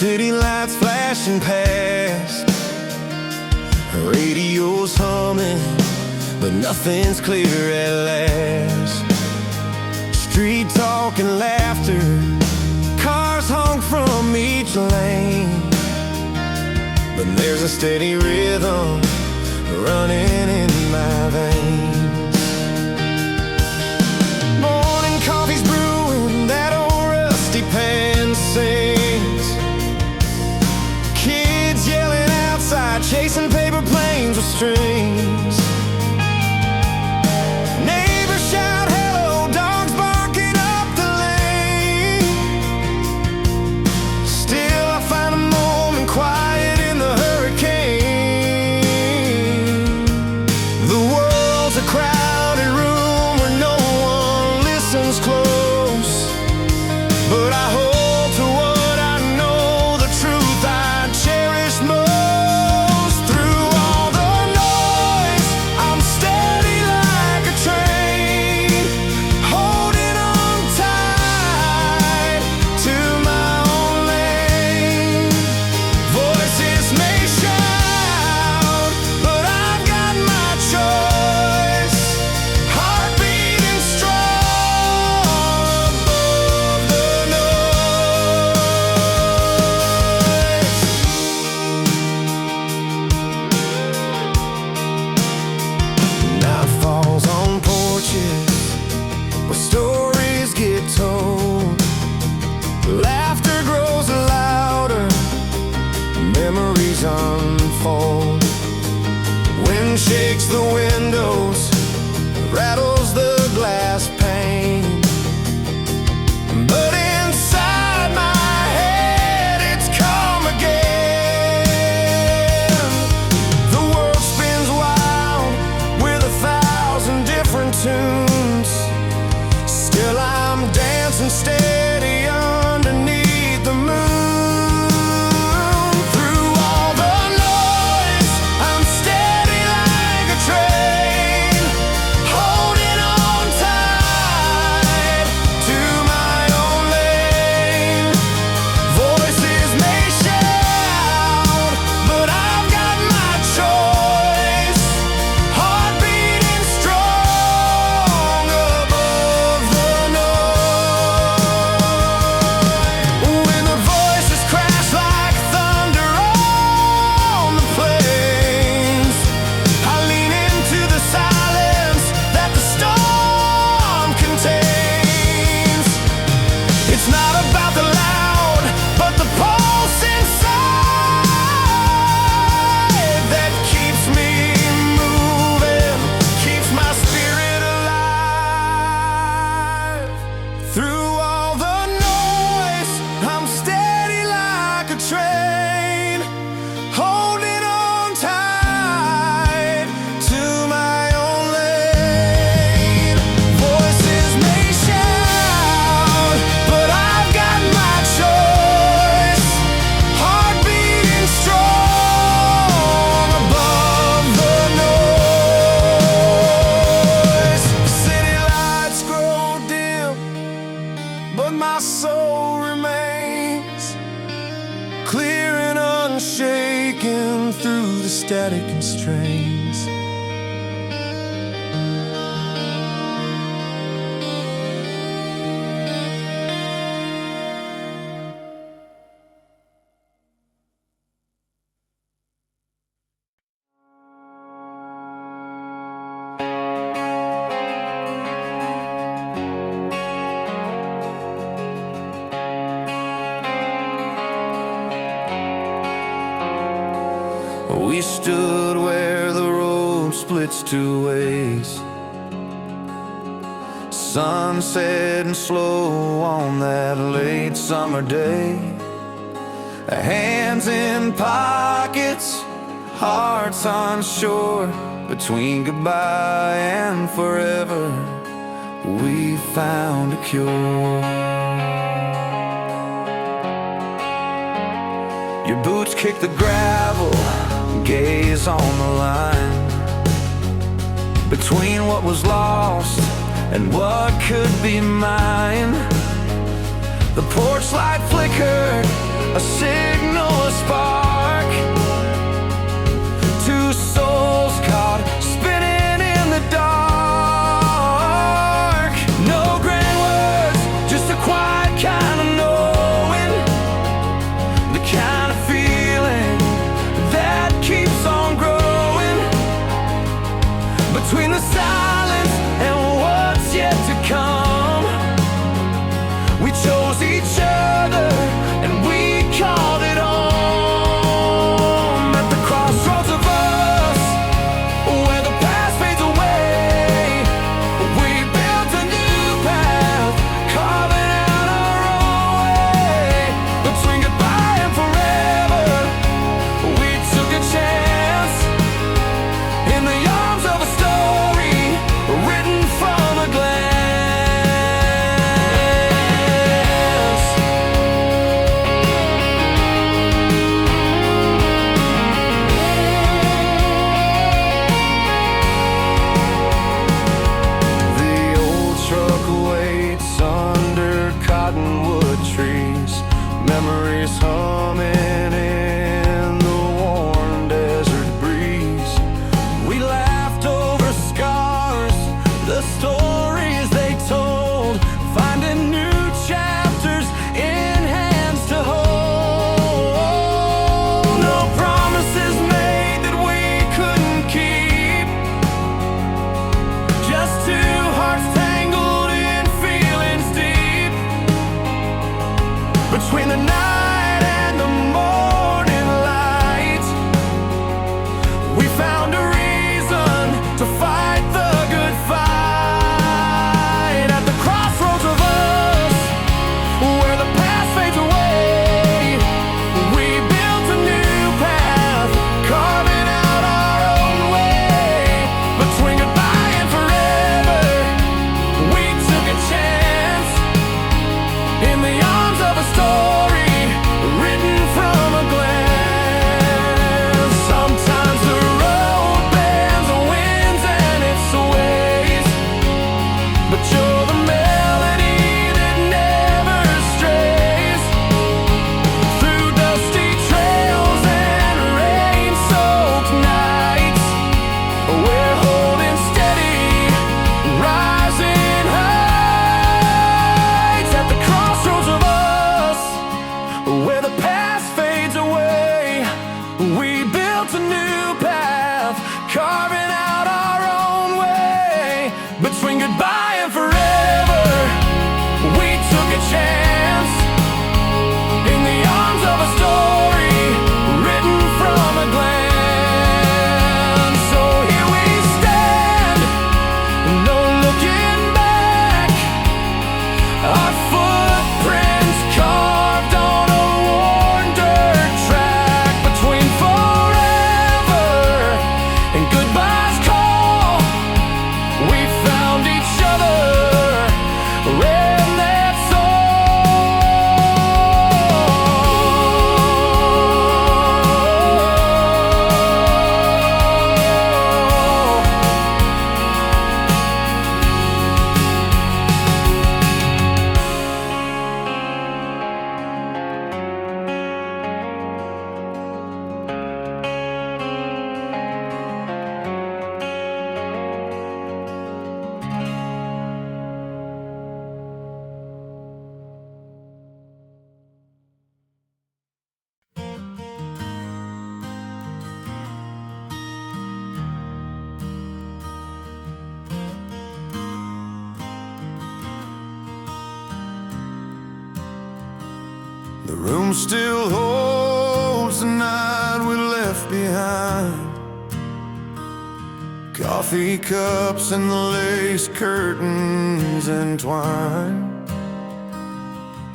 City lights flashing past, radio's humming, but nothing's clear at last. Street talk and laughter, cars honk from each lane, but there's a steady rhythm running in my veins. Morning coffee's brewing, that old rusty pan sings. Kids yelling outside, chasing paper planes with strings. Neighbors shout hello, dogs barking up the lane. Still I find a moment quiet in the hurricane. The world's a crowded room where no one listens close, but I hold to what I know, the truth I cherish most. Through all the noise, I'm steady like a train, holding on tight to my own lane. Voices may shout, but I've got my choice. Heart beating strong above the noise. Night falls on porches where stories get told. Laughter grows louder, memories unfold. Wind shakes the windows, rattles the glass pane, but inside my head it's calm again. The world spins wild with 1,000 different tunes. Still I'm dancing steady underneath the moon. Through all the noise, I'm steady like a train, holding on tight to my own lane. Voices may shout, but I've got my choice. Heart beating strong above the noise. When the voices crash like thunder on the plains, I lean into the silence that the storm contains. It's not about the loud, but the pulse inside that keeps me moving, keeps my spirit alive. Through all the noise, I'm steady like a train, holding on tight to my own lane. Voices may shout, but I've got my choice. Heart beating strong above the noise. City lights grow dim, but my soul remains clear and unshaken through the static and strains. We stood where the road splits two ways, sun setting slow on that late summer day. Hands in pockets, hearts unsure, between goodbye and forever, we found a cure. Your boots kick the gravel, gaze on the line between what was lost and what could be mine. The porch light flickered, a room still holds the night we left behind. Coffee cups and the lace curtains entwined.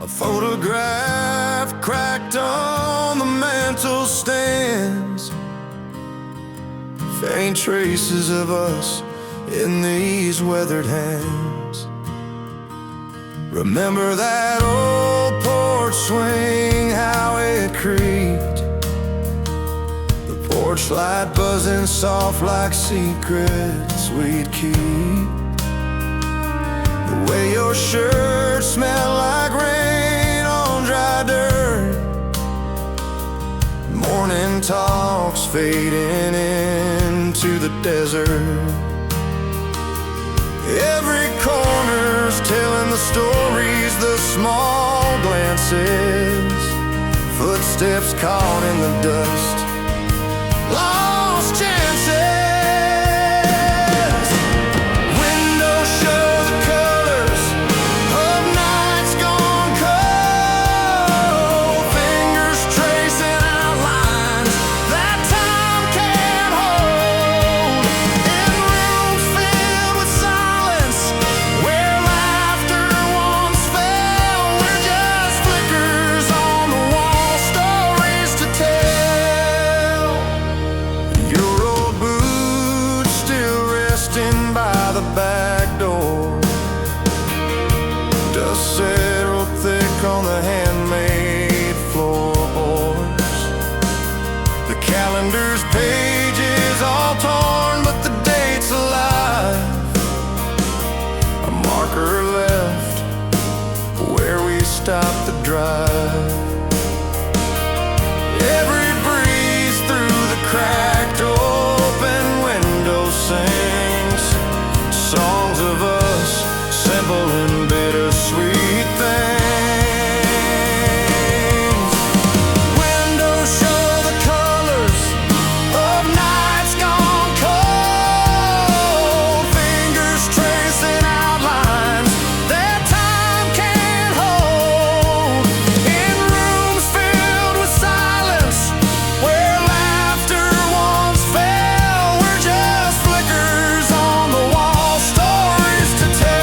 A photograph cracked on the mantel stands. Faint traces of us in these weathered hands. Remember that old porch swing, how it creaked, the porch light buzzing soft like secrets we'd keep. The way your shirt smelled like rain on dry dirt. Morning talks fading into the desert. Every corner's telling the stories, the small glances, footsteps caught in the dust, lost chances. Windows show the colors of nights gone cold, fingers tracing outlines that time can't hold. In rooms filled with silence, where laughter once fell, we're just flickers on the wall, stories to tell. Your old boots still resting by the back door. Dust settled thick on the handmade floorboards. The calendar's pages all torn, but the date's alive. A marker left where we stopped the drive. Every breeze through the cracked open window sings songs of us, simple and bittersweet things. Windows show the colors of nights gone cold, fingers tracing outlines that time can't hold. In rooms filled with silence, where laughter once fell, we're just flickers on the wall, stories to tell.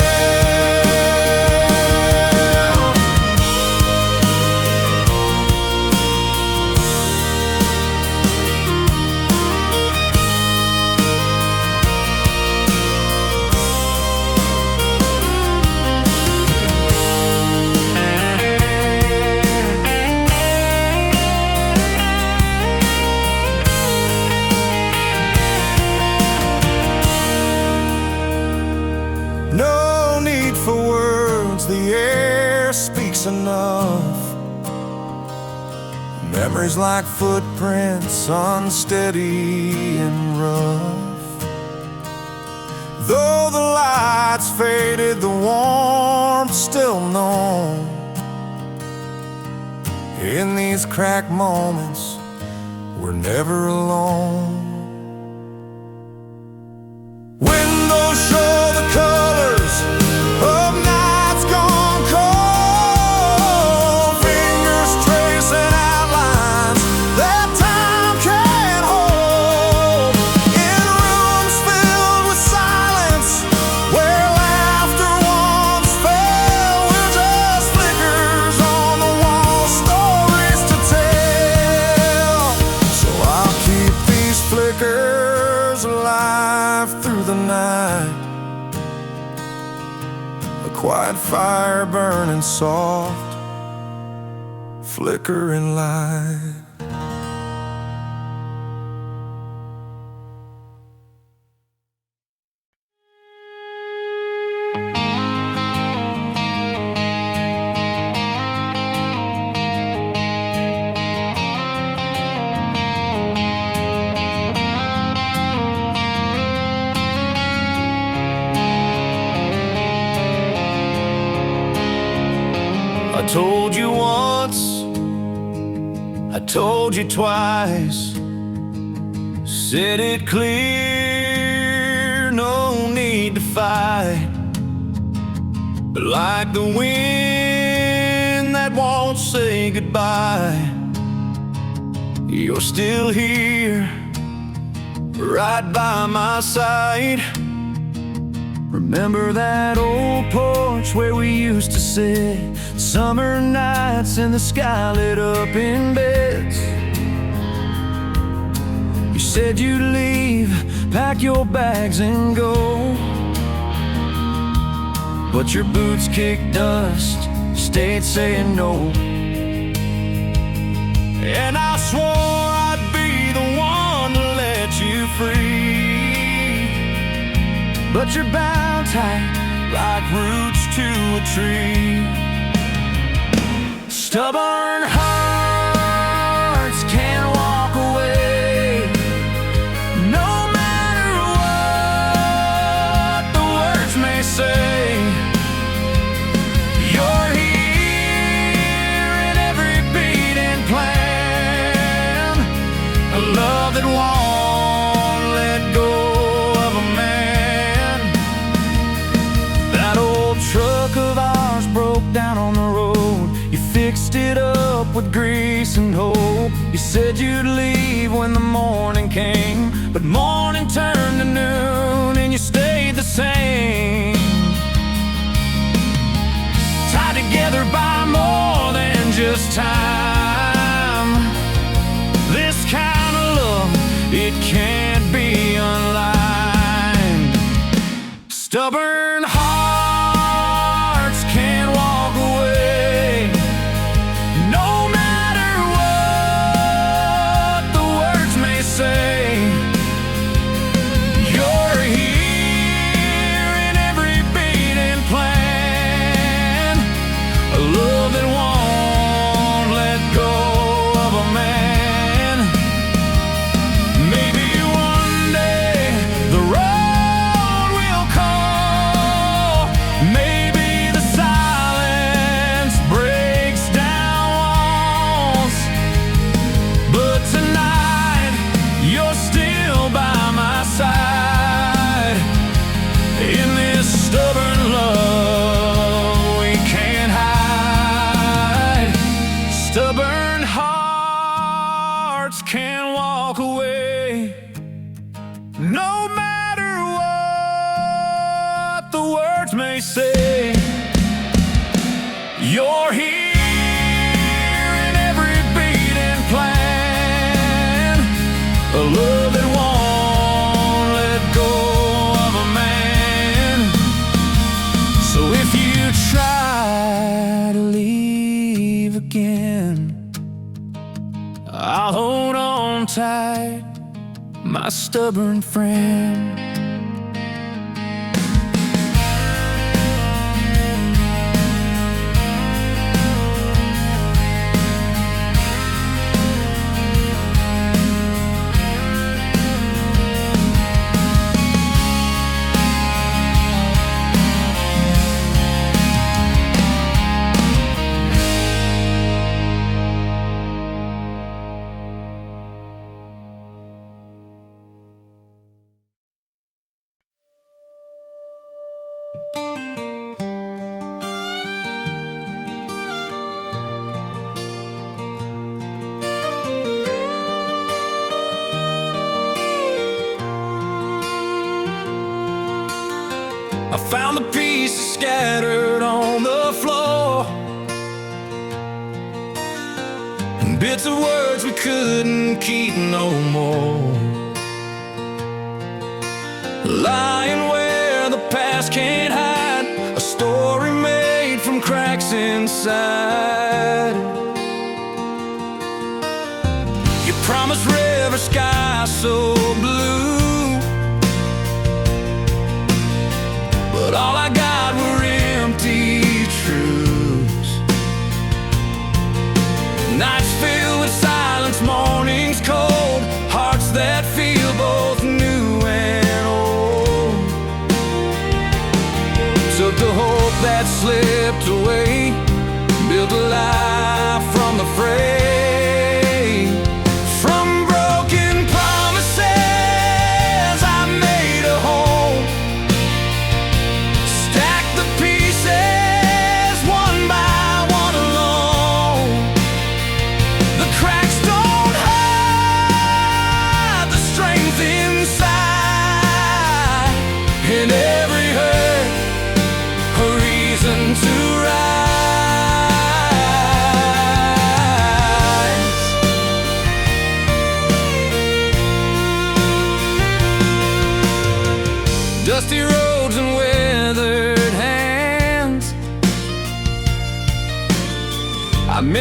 No need for words, the air speaks enough. Memories like footprints, unsteady and rough. Though the lights faded, the warmth still known. In these cracked moments, we're never alone. Windows show the colors of nights gone cold, fingers tracing outlines that time can't hold. In rooms filled with silence, where laughter once fell, we're just flickers on the wall, stories to tell. So I'll keep these flickers alive through the night. A quiet fire burning soft, flickering light. I told you once, I told you twice, said it clear, no need to fight. But like the wind that won't say goodbye. You're still here, right by my side. Remember that old porch where we used to sit, summer nights and the sky lit up in beds. You said you'd leave, pack your bags and go, but your boots kicked dust, stayed saying no. And I swore I'd be the one to let you free, but you're bound tight like roots to a tree. Stubborn hearts can't walk away, no matter what the words may say. You're here in every beat and plan, a love that won't let go of a man. That old truck of ours broke down on the road. You fixed it up with grease and hope. You said you'd leave when the morning came, but morning turned to noon and you stayed the same. Tied together by more than just time. This kind of love, it can't be unlined. Stubborn hearts can't walk away, no matter what the words may say. You're here in every beat and plan, a love that won't let go of a man. Maybe one day the road will call, maybe the silence breaks down walls, but tonight you're still by my side. In this stubborn love we can't hide. Stubborn hearts can't walk away, no matter what the words may say. You're here in every beat and plan, a love that won't let go of a man. So if you try to leave again, I'll hold on tight, my stubborn friend. I found the pieces scattered on the floor, and bits of words we couldn't keep no more, lying where the past can't hide, a story made from cracks inside. You promised river skies so blue, but all I got were empty truths. Nights filled with silence, mornings cold, hearts that feel both new and old. Took the hope that slipped away, built a life from the fray. From broken promises I made a home,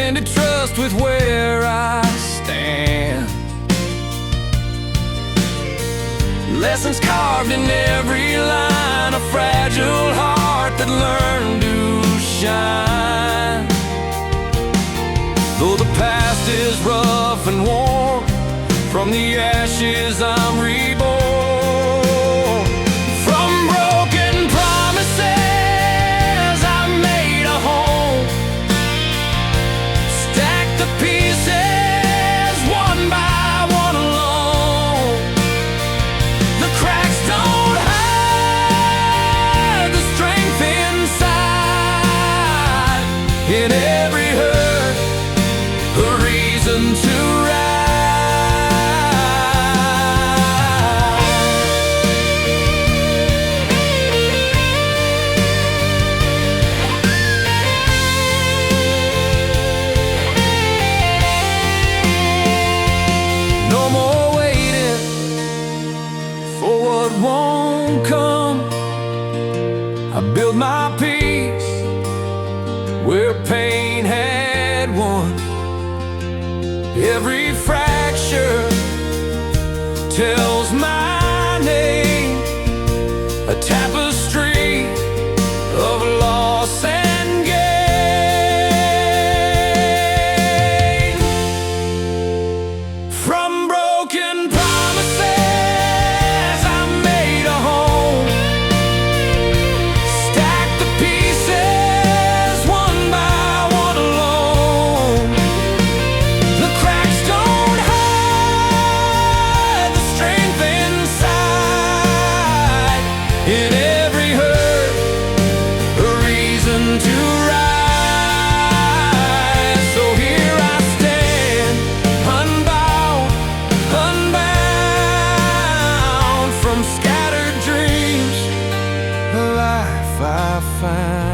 suspended trust with where I stand. Lessons carved in every line, a fragile heart that learned to shine. Though the past is rough and worn, from the ashes I'm reborn. From broken promises I made a home. Stack the pieces one by one alone. The cracks don't hide the strength inside. In every hurt, a reason to rise. No more waiting for what won't come. I build my peace where pain had won. Every fracture tells my name, a tapestry of loss and gain. From broken promises I made a home. Stack the pieces one by one alone. The cracks don't hide the strength inside. In every hurt, a reason to rise. So here I stand, unbound, unbound, from scattered dreams, a life I found.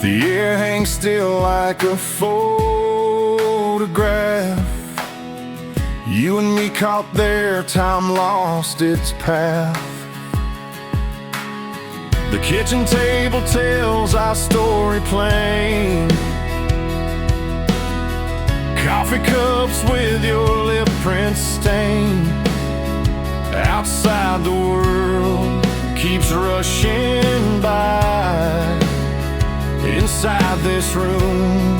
The air hangs still like a photograph. You and me caught there, time lost its path. The kitchen table tells our story plain. Coffee cups with your lip print stain. Outside the world keeps rushing by. Inside this room,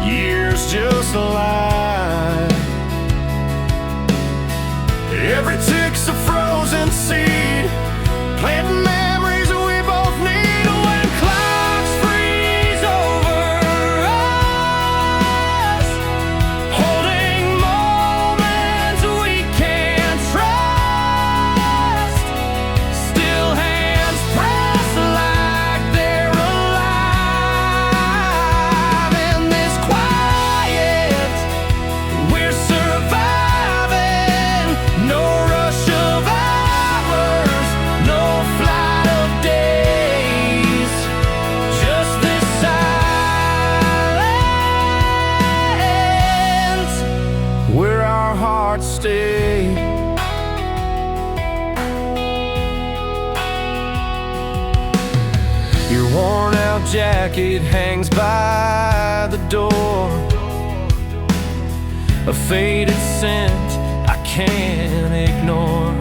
years just lie. Every tick's a frozen seed, planting memories we both need. When clocks freeze over us, holding moments we can't trust, still hands pressed like they're alive. In this quiet, we're surviving. No rush of hours, no flight of days, just this silence where our hearts stay. Your worn out jacket hangs by the door, a faded scent I can't ignore.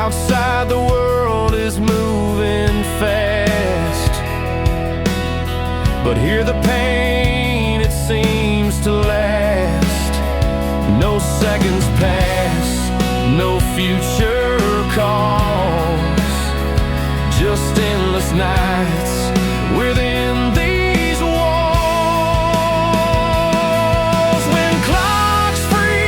Outside the world is moving fast, but here the pain, it seems to last. No seconds pass, no future calls, just endless nights within these walls. When clocks freeze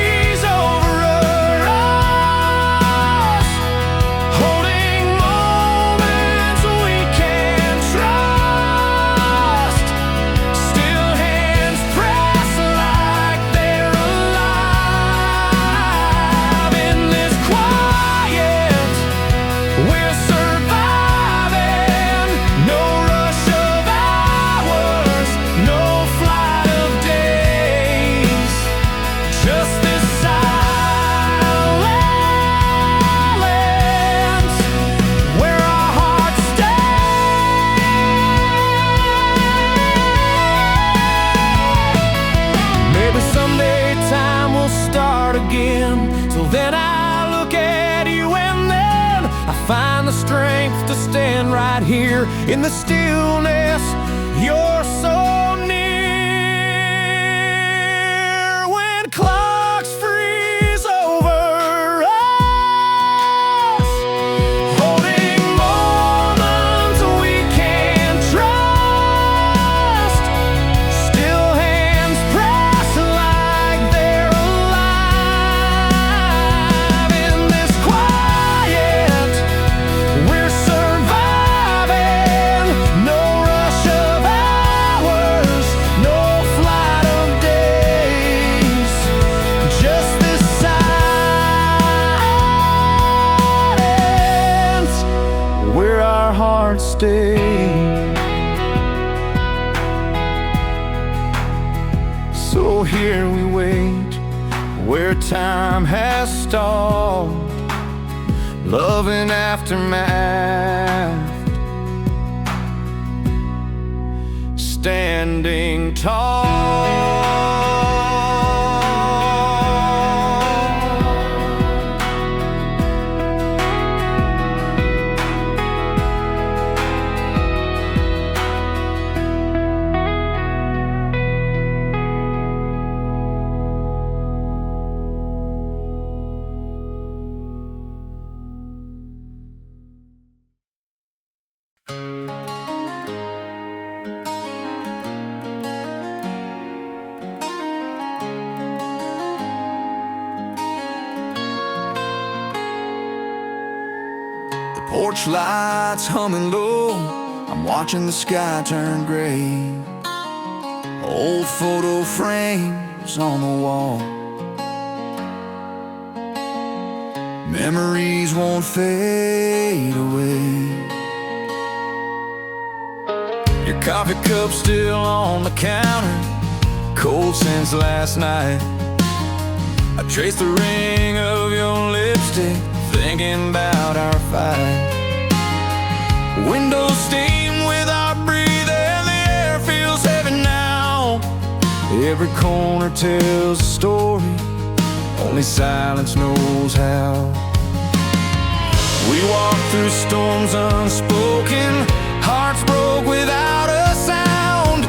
find the strength to stand right here in the stillness. You're so near. When clocks freeze over us, holding moments we can't trust, still hands press like they're alive. In this quiet, we're surviving. No rush of hours, no flight of days, just this silence where our hearts stay. So here we wait, where time has stalled, love in aftermath, standing tall. Porch lights humming low, I'm watching the sky turn gray. Old photo frames on the wall, memories won't fade away. Your coffee cup still on the counter, cold since last night. I trace the ring of your lipstick, thinking about our fight. Windows steam with our breathing, the air feels heavy now. Every corner tells a story, only silence knows how. We walk through storms unspoken, hearts broke without a sound.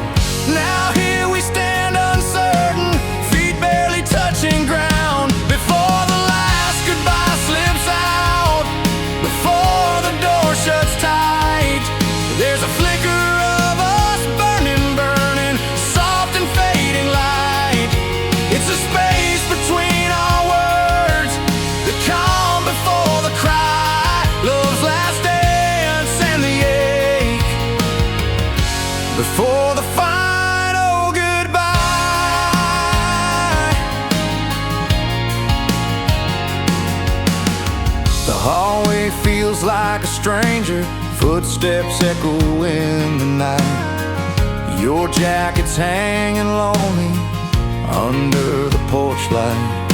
Now here we stand uncertain, feet barely touching ground. Before the last goodbye slips out, before the door shuts tight, there's a flicker of us burning, burning, soft and fading light. It's a space between our words, the calm before the cry, love's last dance and the ache before the final goodbye. The hallway feels like a stranger, footsteps echo in the night. Your jacket's hanging lonely under the porch light.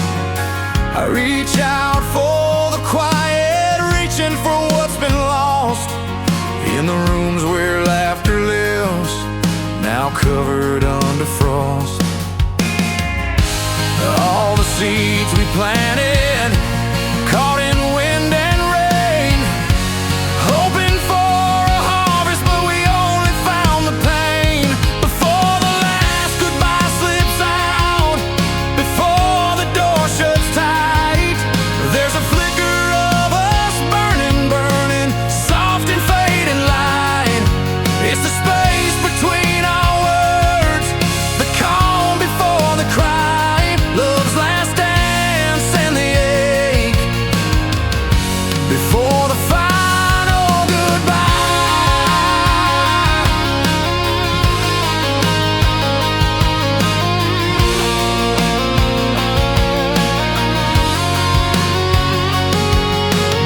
I reach out for the quiet, reaching for what's been lost in the rooms where laughter lives, now covered under frost. All the seeds we planted, caught in wind and rain, hoping for a harvest, but we only found the pain. Before the last goodbye slips out, before the door shuts tight, there's a flicker of us burning, burning, soft and fading light. It's the space between our words, the calm before the cry, love's last dance and the ache before the final goodbye.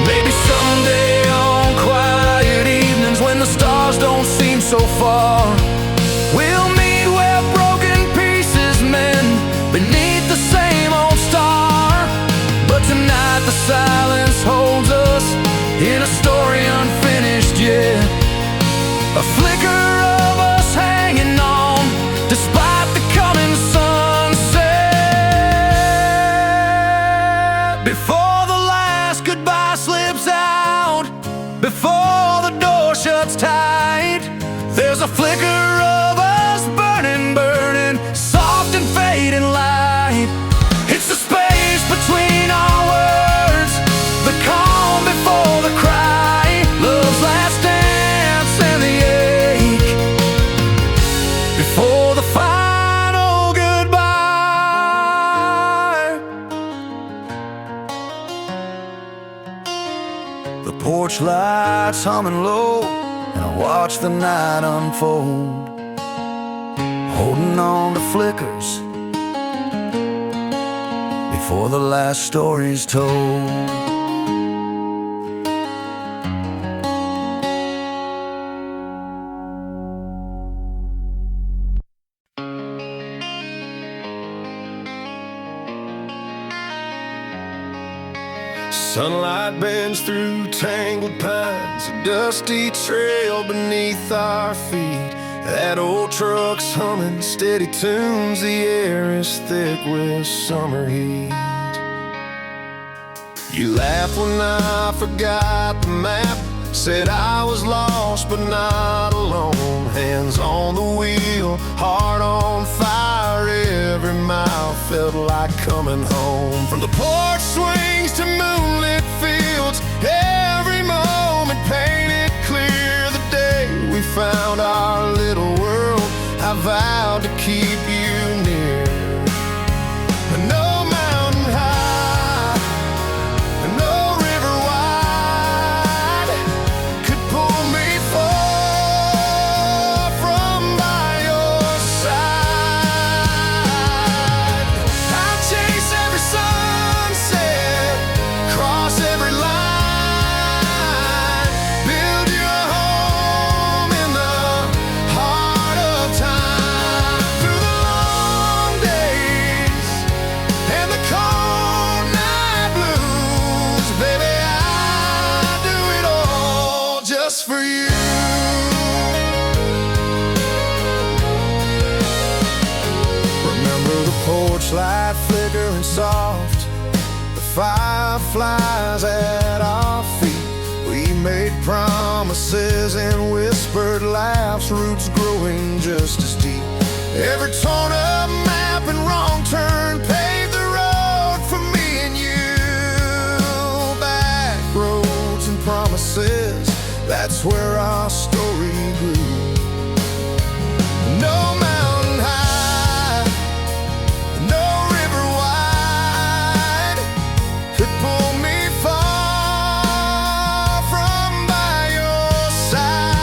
Maybe someday on quiet evenings when the stars don't seem so far, we'll meet where broken pieces mend beneath the same old star. But tonight the silence holds us in a story unfinished yet, a flicker of us hanging on despite the coming sunset. Before the last goodbye slips out, a flicker of us burning, burning, soft and fading light. It's the space between our words, the calm before the cry, love's last dance and the ache before the final goodbye. The porch lights humming low, and I watch the night unfold, holding on to flickers before the last story's told. Sunlight bends through tangled pines, a dusty trail beneath our feet. That old truck's humming steady tunes, the air is thick with summer heat. You laughed when I forgot the map, said I was lost but not alone. Hands on the wheel, heart on fire, every mile felt like coming home. From the porch swings to moonlit fields, every moment painted clear. The day we found our little world, I vowed to keep you near. No mountain high, no river wide could pull me far from by your side. I'd chase every sunset, cross every line, build you a home in the heart of time. Through the long days and the cold night blues, baby, I'd do it all just for you. Remember the porch light flickering soft, the fireflies at our feet. We made promises and whispered laughs, roots growing just as deep. Every torn up map and wrong turn paved the road for me and you. Back roads and promises, that's where our story grew. No mountain high, no river wide could pull me far from by your side.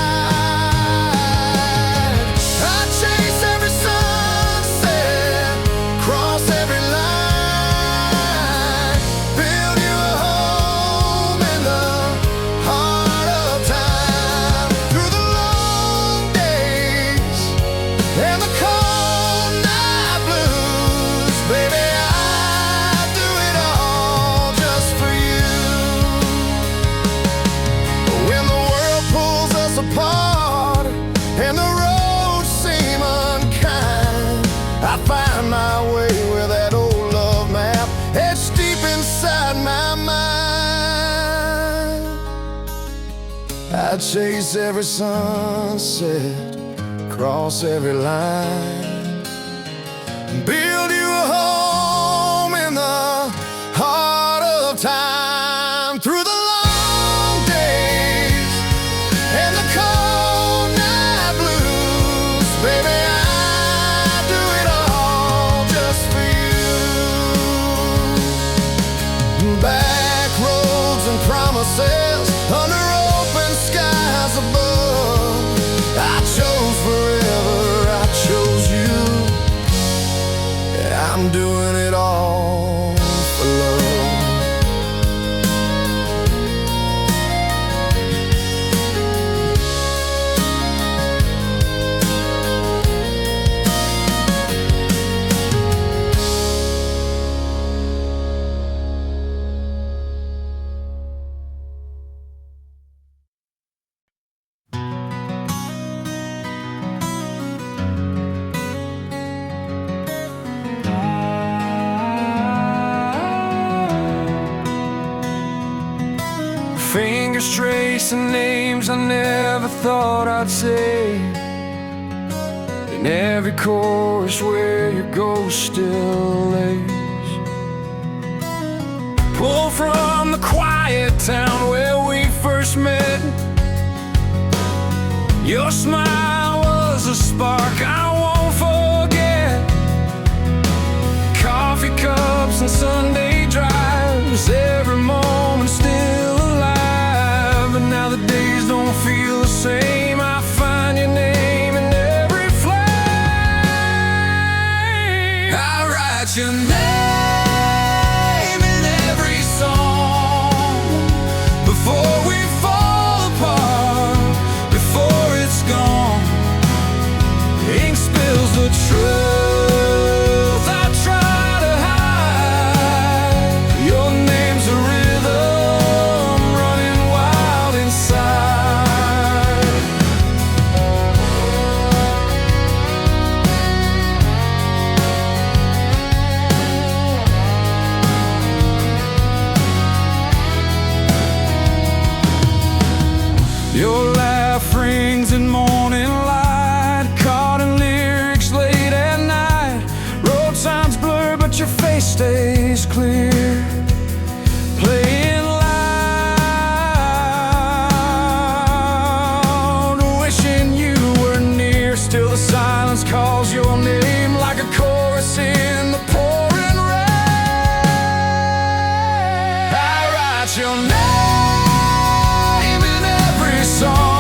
I'd chase every sunset, cross every line, build you a home in the heart of time. Through the long days and the cold night blues, baby, I'd do it all just for you. When the world pulls us apart and the roads seem unkind, I find my way where that old love map etched deep inside my mind. I'd chase every sunset, cross every line, build you a home in the heart of time. Through the long days and the cold night blues, baby, I'd do it all just for you. Back roads and promises under open skies above, I chose forever, I chose you. I'm doing it all for love. Fingers tracing names I never thought I'd say. and every chorus where your ghost still lays. Pulled from the quiet town where we first met. Your smile was a spark I won't forget. Coffee cups and Sunday drives, every moment still alive. But now the days don't feel the same. I find your name in every flame. I write your name in every song before we fall apart, before it's gone. Ink spills the truth I try to hide. Your name's a rhythm running wild inside. Your laugh rings in morning light, caught in lyrics late at night. Road signs blur, but your face stays clear, playing loud, wishing you were near. Still the silence calls your name like a chorus in the pouring rain. I write your name in every song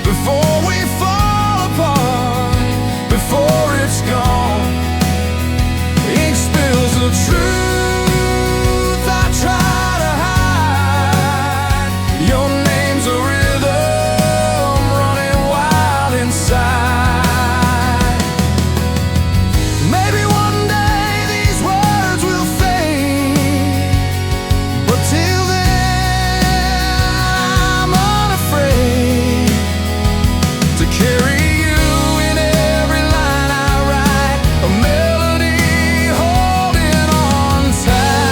before we fall apart, before it's gone. Ink spills the truth I try to hide. Your name's a rhythm running wild inside. Maybe one day these words will fade, but till then I'm unafraid to carry you in every line I write, a melody holding on tight.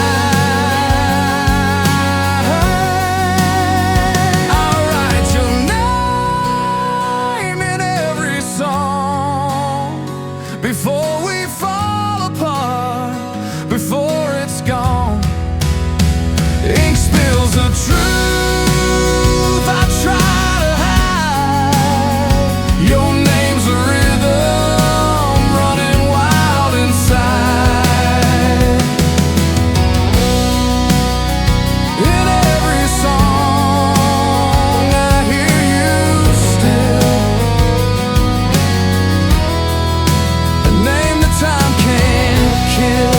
I write your name in every song before we fall apart, before it's gone. Ink spills the truth I try to hide. Your name's a rhythm running wild inside. In every song I hear you still, a name that time can't kill.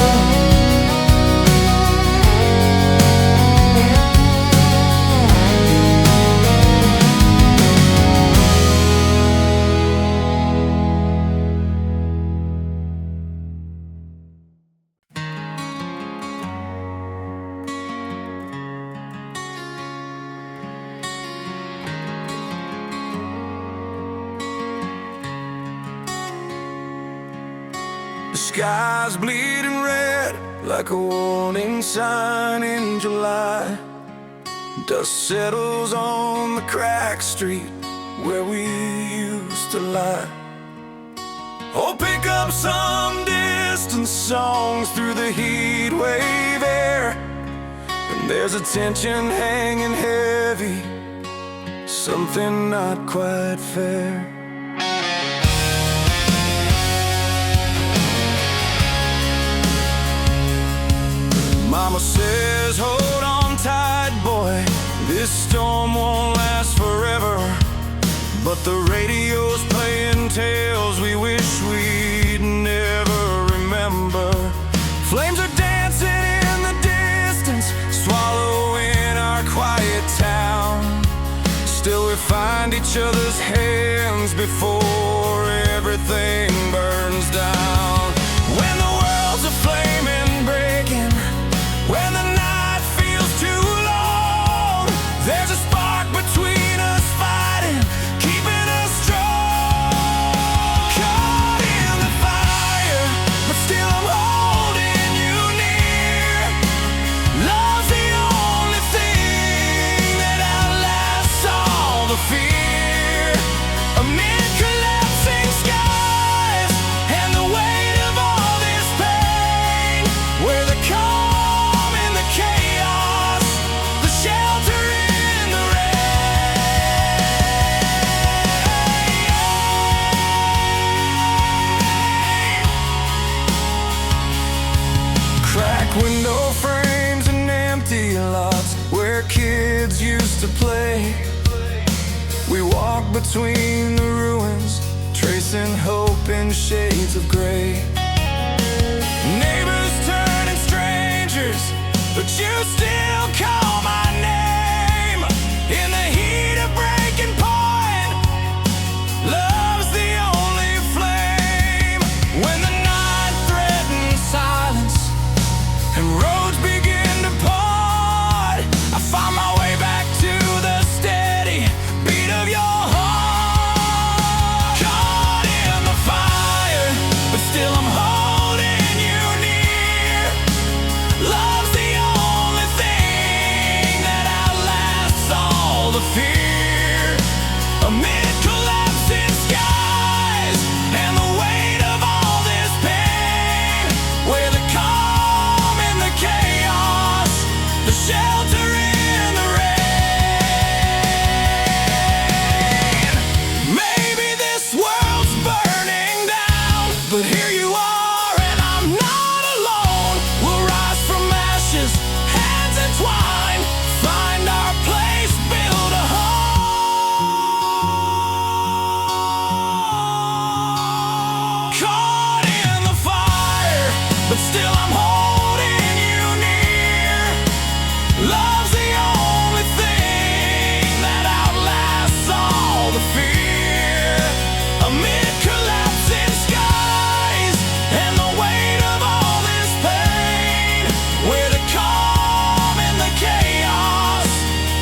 The sky's bleeding red like a warning sign in July. Dust settles on the cracked street where we used to lie. Oh, pick up some distant songs through the heat wave air, and there's a tension hanging heavy, something not quite fair. Mama says, hold on tight, boy, this storm won't last forever. But the radio's playing tales we wish we'd never remember. Flames are dancing in the distance, swallowing our quiet town. Still we find each other's hands before everything burns down. When the world's a flaming breaking, when the night feels too long, there's a spark between us fighting, keeping us strong. Caught in the fire, but still I'm holding you near. Love's the only thing that outlasts all the fear. Amid collapsing skies, to play. We walk between the ruins, tracing hope in shades of gray. Neighbors turning strangers, but you still call my name. In the heat of breaking point, love's the only flame. When the night threatens silence and roads begin to part, I find my way back to the steady beat of your heart. Caught in the fire, but still I'm holding you near. Love's the only thing that outlasts all the fear. Amid collapsing skies and the weight of all this pain, where the calm in the chaos, the shelter in the rain. Maybe this world's burning down, but here you are and I'm not alone. We'll rise from ashes, hands entwined, find our place, build a home. Caught in the fire, but still I'm holding you near. Love's the only thing that outlasts all the fear. Amid collapsing skies and the weight of all this pain, where the calm in the chaos,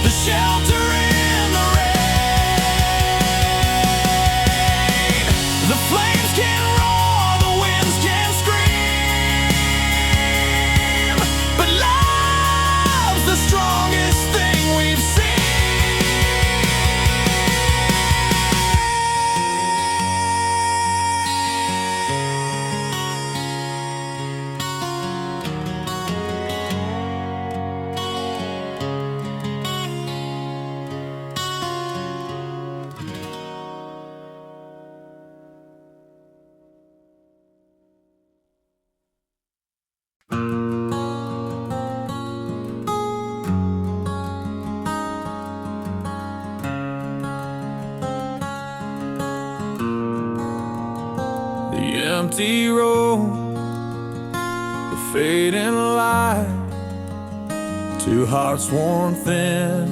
the shelter in the rain. The flames can roar, the winds can scream, but love's the strongest thing we've seen. The empty road, the fading light, two hearts worn thin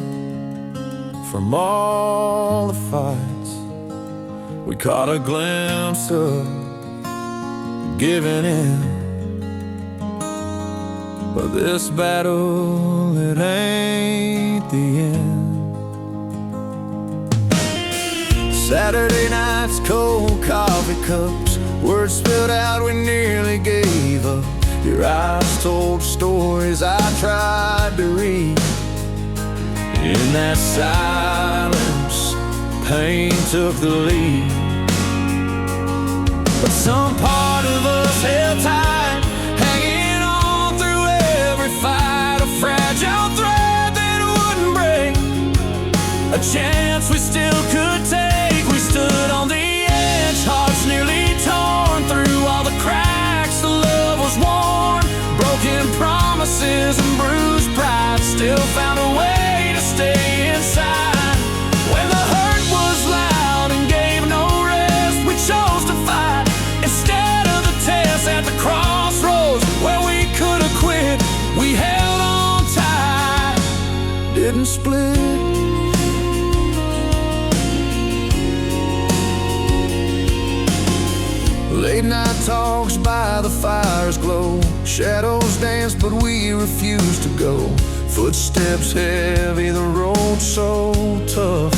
from all the fights. We caught a glimpse of giving in, but this battle, it ain't the end. Saturday nights, cold coffee cups, words spilled out, we nearly gave up. Your eyes told stories I tried to read. In that silence, pain took the lead. But some part of us held tight, hanging on through every fight, a fragile thread that wouldn't break, a chance we still could take. We stood on the edge, hearts nearly torn, through all the cracks the love was worn. Broken promises and bruised pride, still found a way to stay inside. When the hurt was loud and gave no rest, we chose to fight instead of the test. At the crossroads where we could have quit, we held on tight, didn't split. Late night talks by the fire's glow, shadows dance but we refuse to go. Footsteps heavy, the road so tough,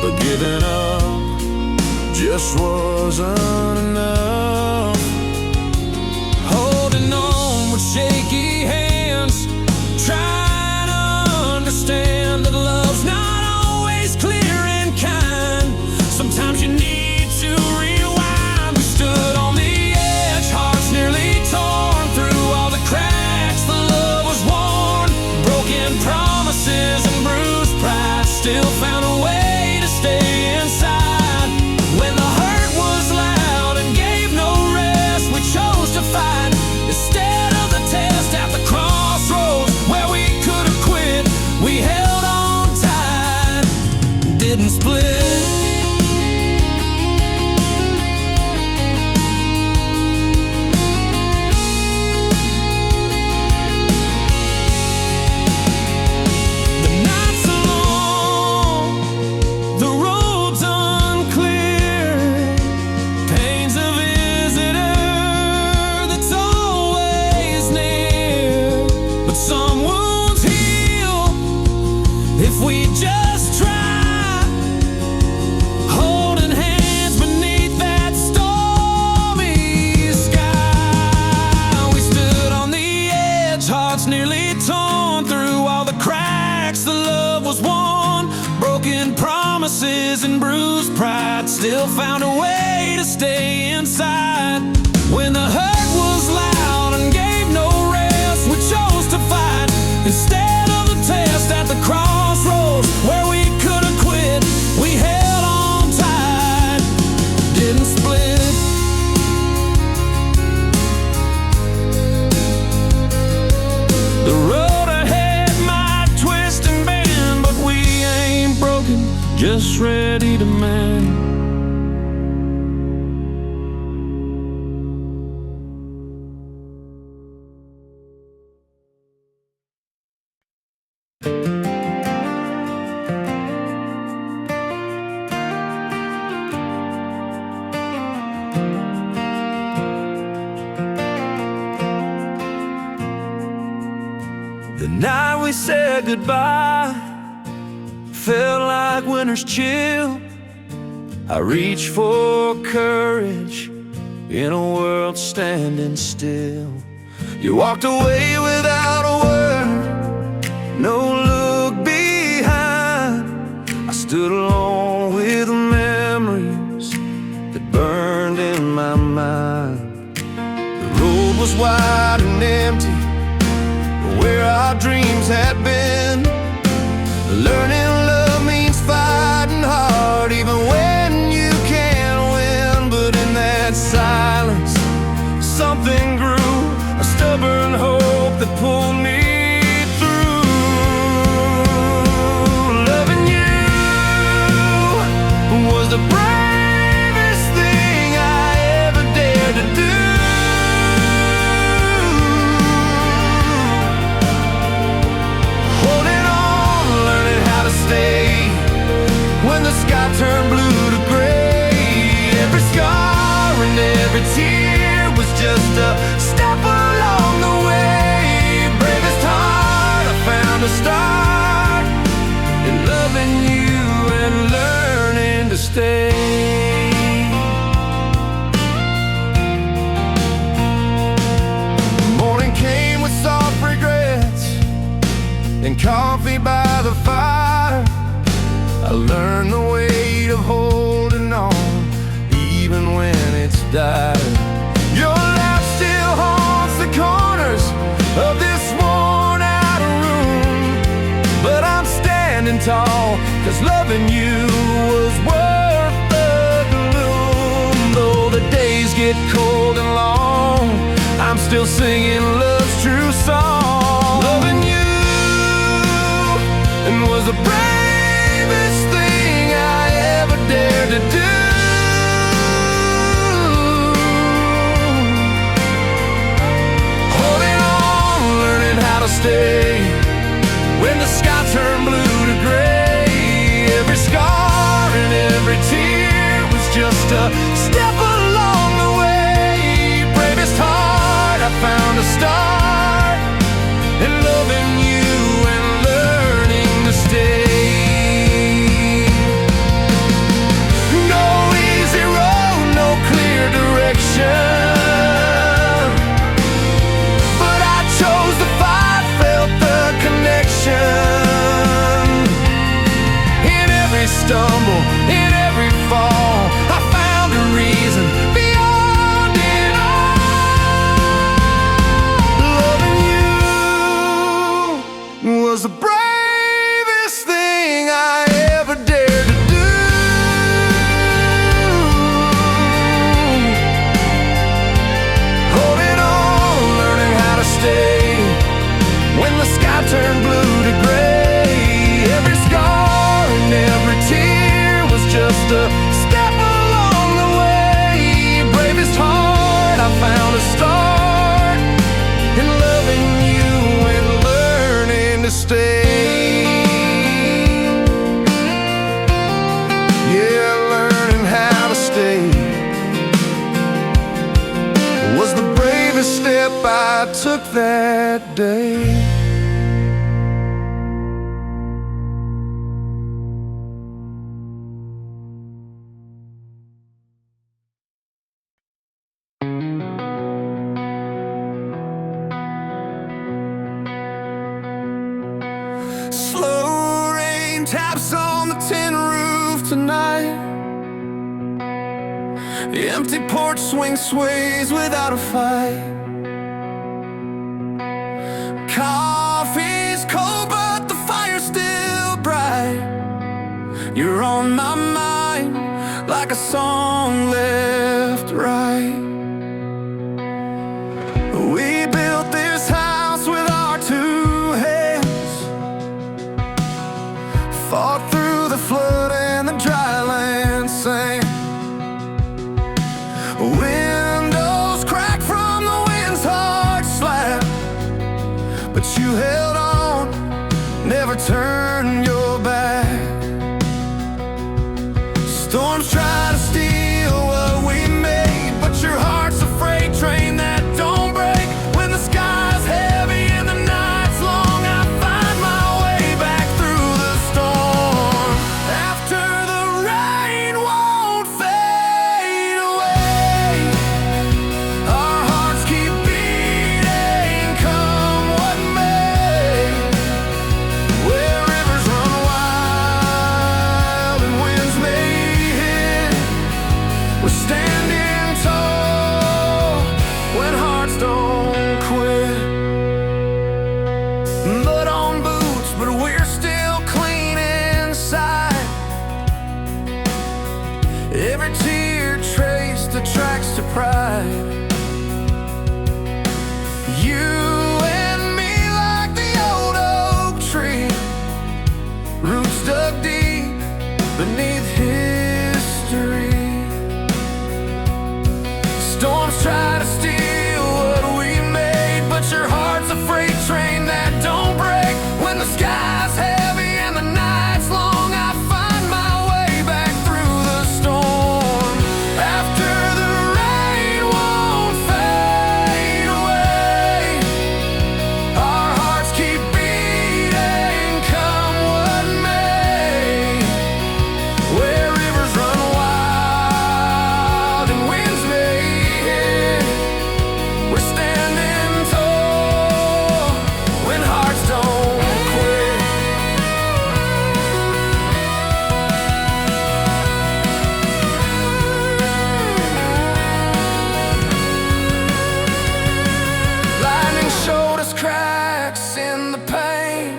but giving up just wasn't enough. Holding on with shaky hands, trying to understand that love's not always clear and kind. Sometimes you need to rewind. We stood on the edge, hearts nearly torn, through all the cracks the love was worn. Broken promises and bruised pride, still found a way to stay inside. When the hurt was loud and gave no rest, we chose to fight instead of the test. At the crossroads pride still found a way to stay inside. When the hurt was loud and gave no rest, we chose to fight instead of the test. At the crossroads where we could have quit, we held on tight, didn't split. The road ahead might twist and bend, but we ain't broken, just ready to mend. The night we said goodbye felt like winter's chill. I reached for courage in a world standing still. You walked away without a word, no look behind. I stood alone with memories that burned in my mind. The road was wide and empty where our dreams had been. Learning love means fighting hard even when you can't win. But in that silence, something grew, a stubborn hope that pulled me through. Loving you was the bravest thing I ever dared to do. When the sky turned blue to gray, every scar and every tear was just a step along the way. Bravest heart I found to start in loving you and learning to stay. Morning came with soft regrets and coffee by the fire. I learned the weight of holding on, even when it's dire. Your laugh still haunts the corners of this worn-out room, but I'm standing tall, 'cause loving you was worth the gloom. Though the days get cold and long, I'm still singing love's true song. Loving you and was the bravest thing I ever dared to do. Holding on, learning how to stay when the sky turned blue to gray. Every scar and every tear was just a step along the way. Bravest heart I found to start in loving you and learning to stay. But I chose to fight, felt the connection. In every stumble, in every fall, I found a reason beyond it all. Loving you was the bravest thing I ever dared to do. When the sky turned blue to gray, every scar and every tear was just a step along the way. Bravest heart I found to start in loving you and learning to stay. Yeah, learning how to stay was the bravest step I took that day. Slow rain taps on the tin roof tonight. Empty porch swing sways without a fight. Coffee's cold but the fire's still bright. You're on my mind like a song left right. We built this house with our two hands, fought through the flood and the dry land sand. Windows cracked from the wind's hard slap, but you held on, never turned your back. Storms try to steal what we made, but your heart's a freight train that don't break. When the sky's heavy and the night's long, I find my way back through the storm. After the rain won't fade away, our hearts keep beating, come what may. Where rivers run wild and winds may hit, we're standing tall when hearts don't quit. Mud on boots, but we're still clean inside. Every tear traced attracts to pride. You and me like the old oak tree, roots dug deep beneath history. Storms try to steal what we made, but your heart's a freight train that don't break. When the sky's heavy and the night's long, I find my way back through the storm. After the rain won't fade away, our hearts keep beating, come what may. Where rivers run wild and winds may hit, we're standing tall when hearts don't quit. Lightning showed us cracks in the pain,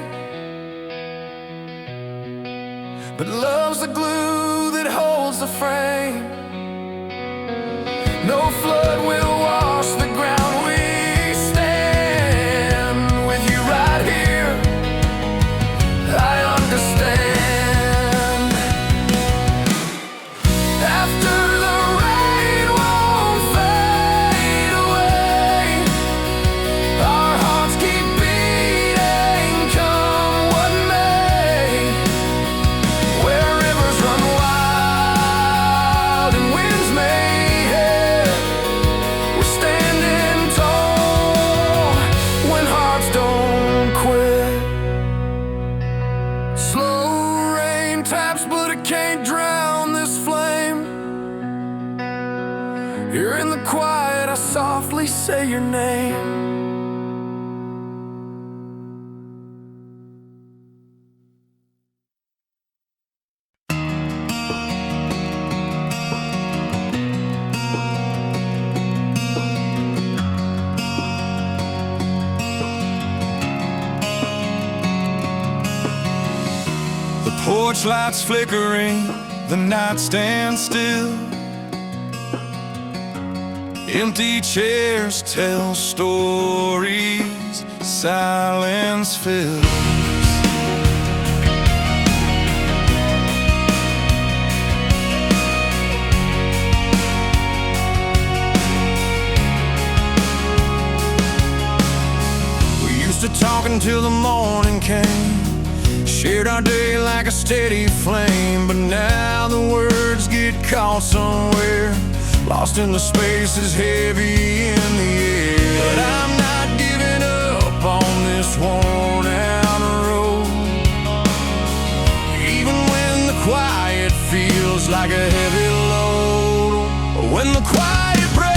but love's the glue that holds the frame. No flood will wash the ground. We stand with you right here. I understand. After the rain won't fade away, our hearts keep beating, come what may. Where rivers run wild and winds may hit, we're standing tall when hearts don't quit. Slow rain taps, but it can't drown this flame. Here in the quiet, I softly say your name. The porch lights flickering, the night stands still. Empty chairs tell stories, silence fills. We used to talk until the morning came, shared our day like a steady flame. But now the words get caught somewhere, lost in the spaces heavy in the air. But I'm not giving up on this worn out road, even when the quiet feels like a heavy load. When the quiet breaks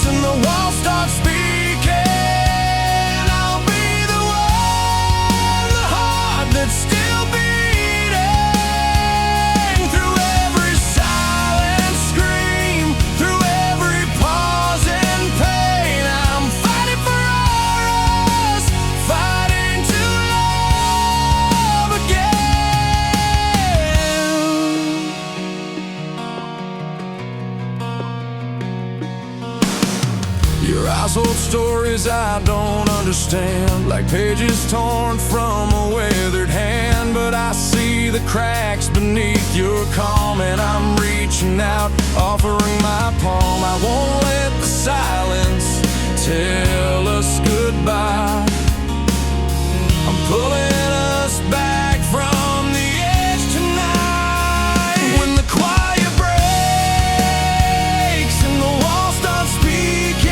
and the walls start speaking, I'll be the one, the heart that's still beating through every silent scream. household stories I don't understand, like pages torn from a weathered hand. But I see the cracks beneath your calm, and I'm reaching out, offering my palm. I won't let the silence tell us goodbye. I'm pulling us back from the edge tonight. When the quiet breaks and the walls start speaking,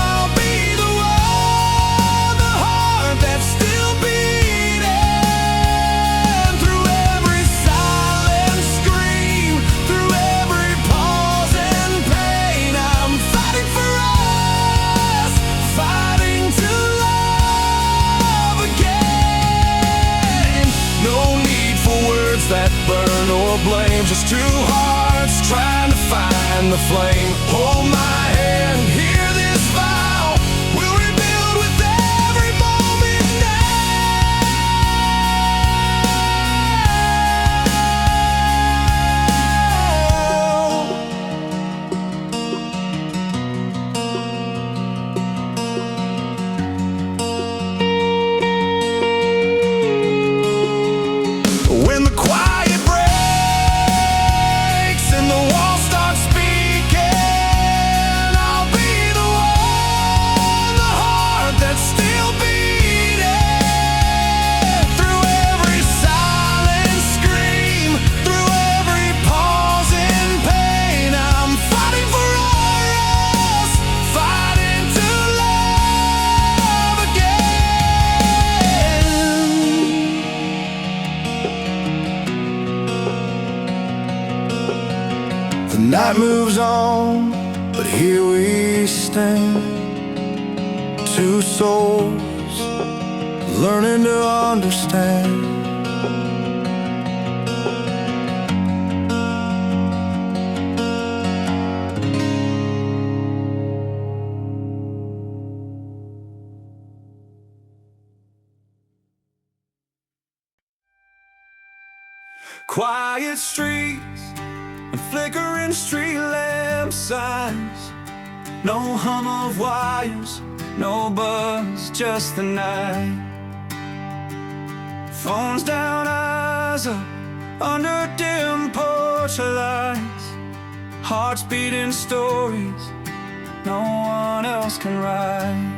I'll be the one, the heart that's still beating. Through every silent scream, through every pause and pain, I'm fighting for us, fighting to love again. No need for words that burn or blame, just two hearts trying to find the flame. Hold my hand, hear this vow, we'll rebuild with every moment now. When the quiet breaks and the walls start speaking, I'll be the one, the heart that's still beating. Through every silent scream, through every pause in pain, I'm fighting for us, fighting to love again. The night moves on, but here we stand, two souls learning to understand. Quiet streets and flickering street lamp signs, no hum of wires, no buzz, just the night. Phones down, eyes up, under dim porch lights, hearts beating stories no one else can write.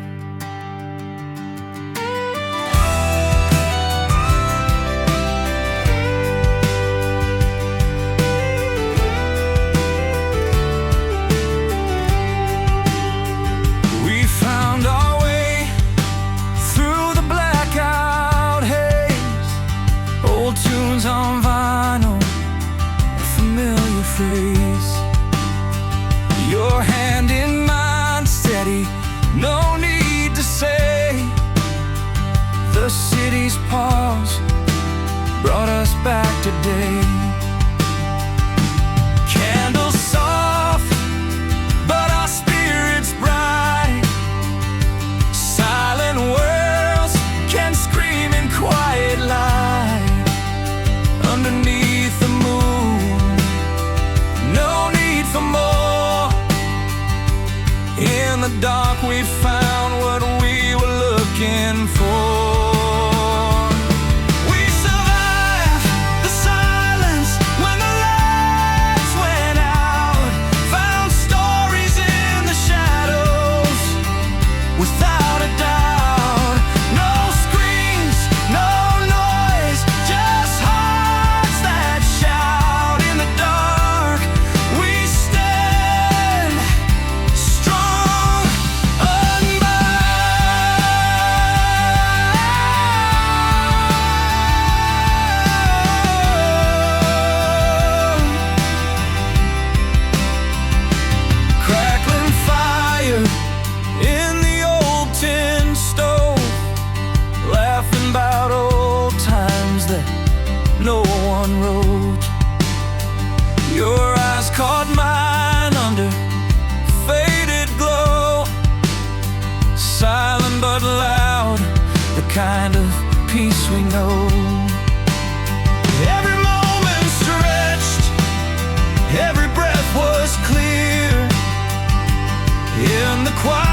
We found our way through the blackout haze, old tunes on vinyl, a familiar phrase. Your hand in mine, steady, no need to say. The city's pause brought us back today. Candles soft, but our spirits bright. Silent worlds can scream in quiet light. Underneath the moon, no need for more. In the dark we found what we were looking for. We survived the silence when the lights went out. Found stories in the shadows, without a doubt. No screams, no noise, just hearts that shout. In the dark we stand strong, unbound. Crackling fire in the old tin stove, laughing about old times that no one wrote. Your eyes caught mine under faded glow, silent but loud, the kind of peace we know. Every moment stretched, every breath was clear. In the quiet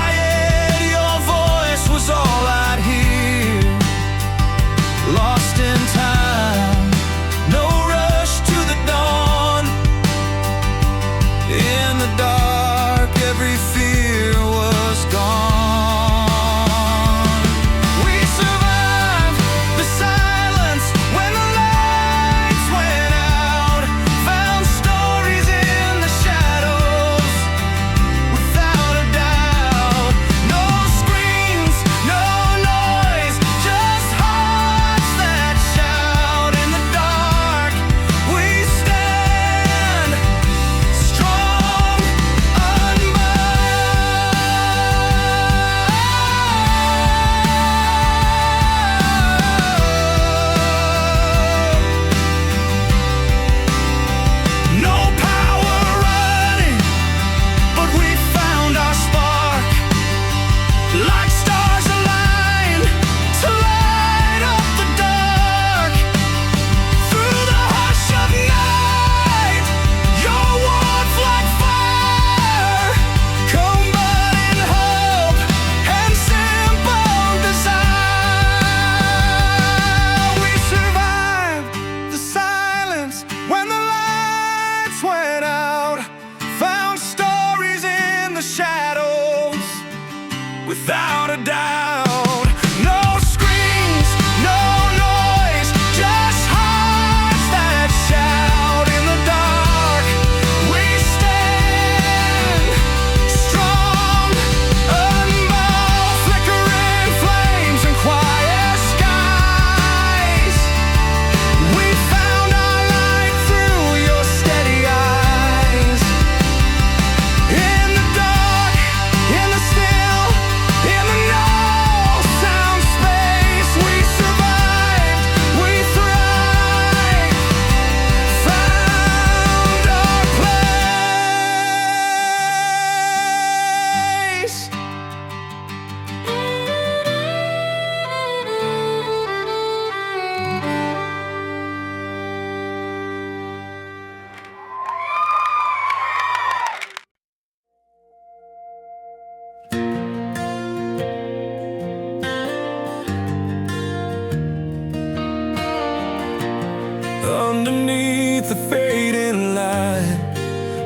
underneath the fading light,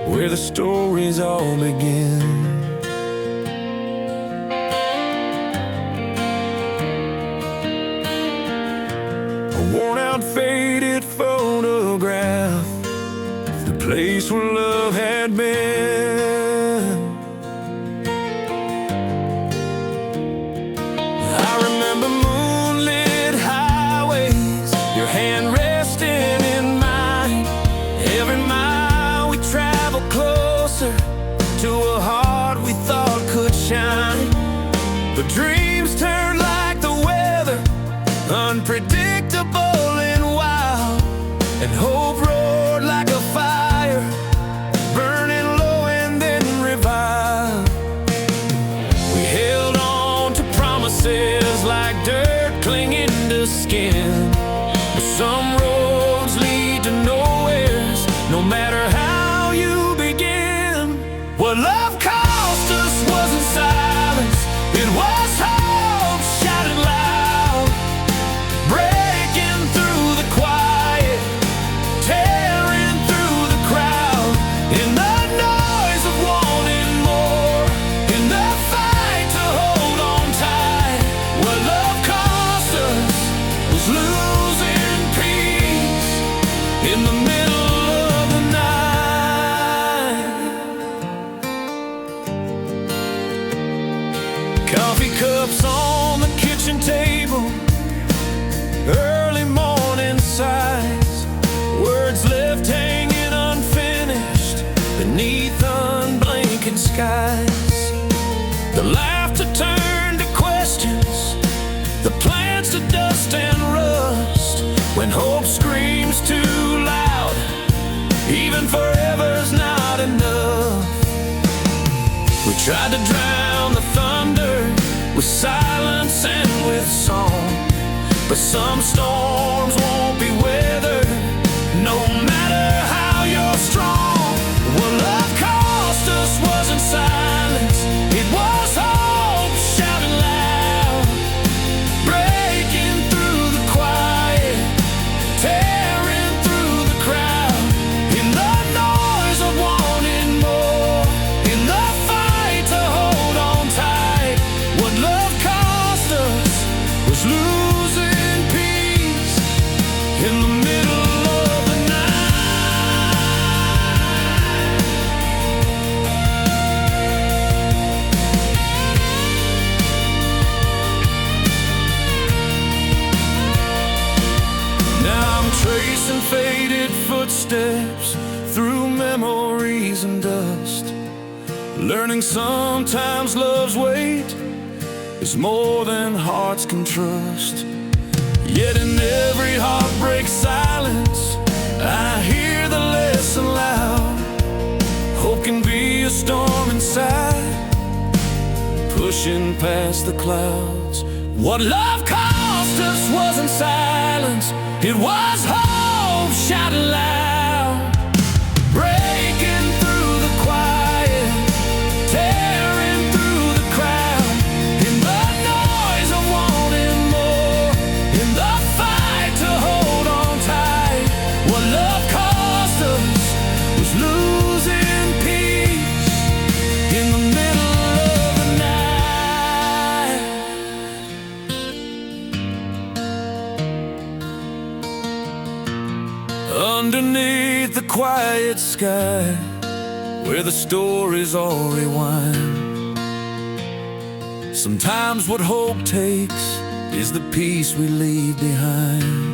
where the stories all begin. A worn-out, faded photograph, the place where love had been. I remember moonlit highways, your hand resting in mine. Every mile we traveled closer to a heart we thought could shine. But dreams turned like the weather, unpredictable and wild, and hope roared like a fire, burning low and then revived. We held on to promises like dirt clinging to skin, but some roads lead to nowheres, no matter how you begin. What love cost us wasn't silence, it was hope shouting loud, breaking through the quiet, tearing through the crowd. In the noise of wanting more, in the fight to hold on tight, what love cost us was losing peace in the middle of the night. Coffee cups on the kitchen table, early morning sighs, words left hanging unfinished beneath unblinking skies. The laughter turned to questions, the plans to dust and rust, when hope screams too loud, even forever's not enough. We tried to drown the thunder with silence and with song, but some storms won't be weathered, no matter how you're strong. What love cost us wasn't silence, it was hope shouting loud, breaking through the quiet, tearing through the crowd. In the noise of wanting more, in the fight to hold on tight, what love cost us was losing peace in the middle of the night. Now I'm tracing faded footsteps through memories and dust, learning sometimes love's weight is more than hearts can trust. Yet in every heartbreak silence, I hear the lesson loud. Hope can be a storm inside, pushing past the clouds. What love cost us wasn't silence, it was hope shouting loud, breaking through the quiet, tearing through the crowd. In the noise of wanting more, in the fight to hold on tight, what love cost us was losing peace in the middle of the night. Underneath the quiet sky, where the stories all rewind, sometimes what hope takes is the peace we leave behind.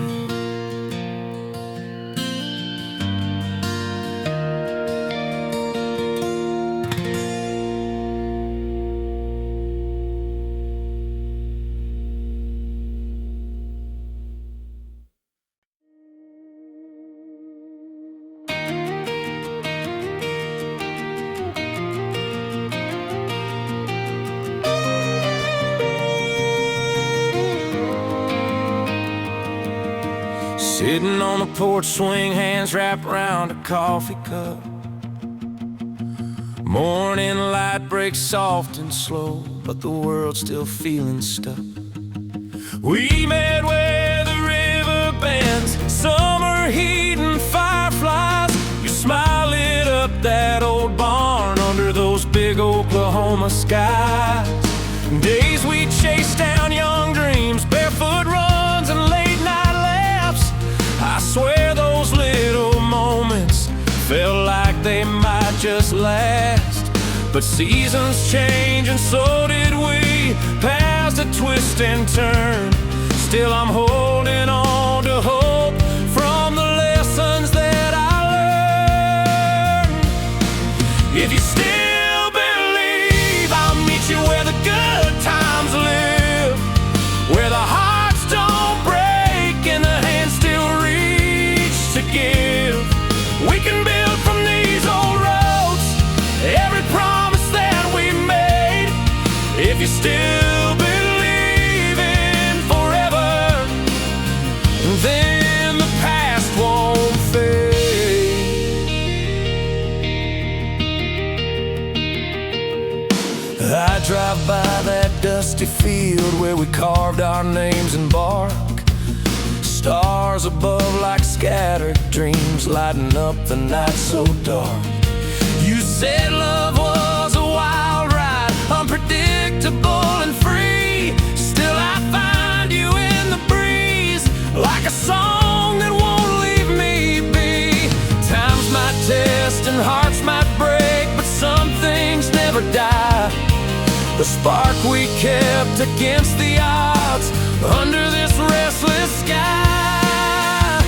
Sitting on the porch swing, hands wrapped around a coffee cup. Morning light breaks soft and slow, but the world's still feeling stuck. We met where the river bends, summer heat summer skies. Days we chased down young dreams, barefoot runs and late night laughs. I swear those little moments felt like they might just last. But seasons change and so did we, past a twist and turn. Still I'm holding on to hope from the lessons that I learned. If you still believe, I'll meet you where the good times live, where the hearts don't break and the hands still reach to give. We can build from these old roads every promise that we made. If you still believe in forever, then the past won't fade. I drive by that dusty field where we carved our names in bark. Stars above like scattered dreams, lighting up the night so dark. You said love was a wild ride, unpredictable and free. Still I find you in the breeze, like a song that won't leave me be. Times might test and hearts might break, but some things never die. The spark we kept against the odds, under this restless sky.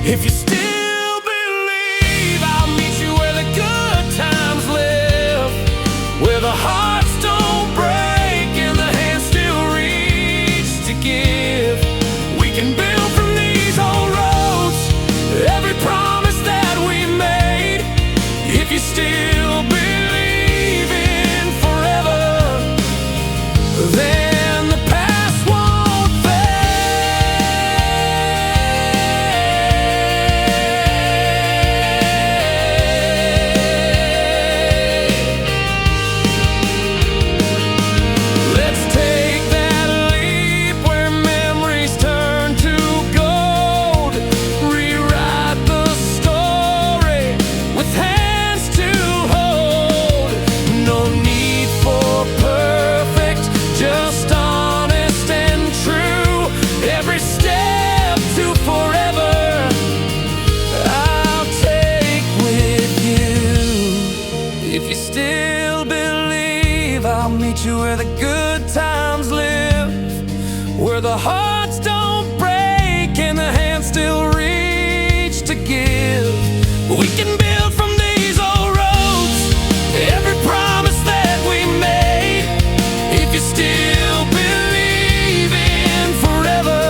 If you still believe, I'll meet you where the good times live, where the hearts don't break and the hands still reach to give. We can build from these old roads every promise that we made. If you still believe in forever, then the past won't fade. Let's take that leap where memories turn to gold. Rewrite the story with hands to hold. No need for perfect, just honest and true. Every step to forever I'll take with you. If you still believe, I'll meet you where the good times live, where the hearts don't break and the hands still reach to give. We can build from these old roads every promise that we made. If you still believe in forever,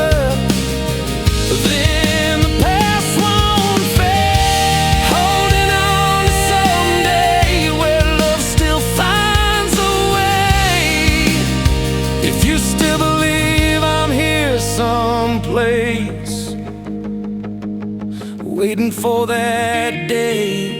then the past won't fade. Holding on to someday where love still finds a way. If you still believe, I'm here someplace, waiting for that day.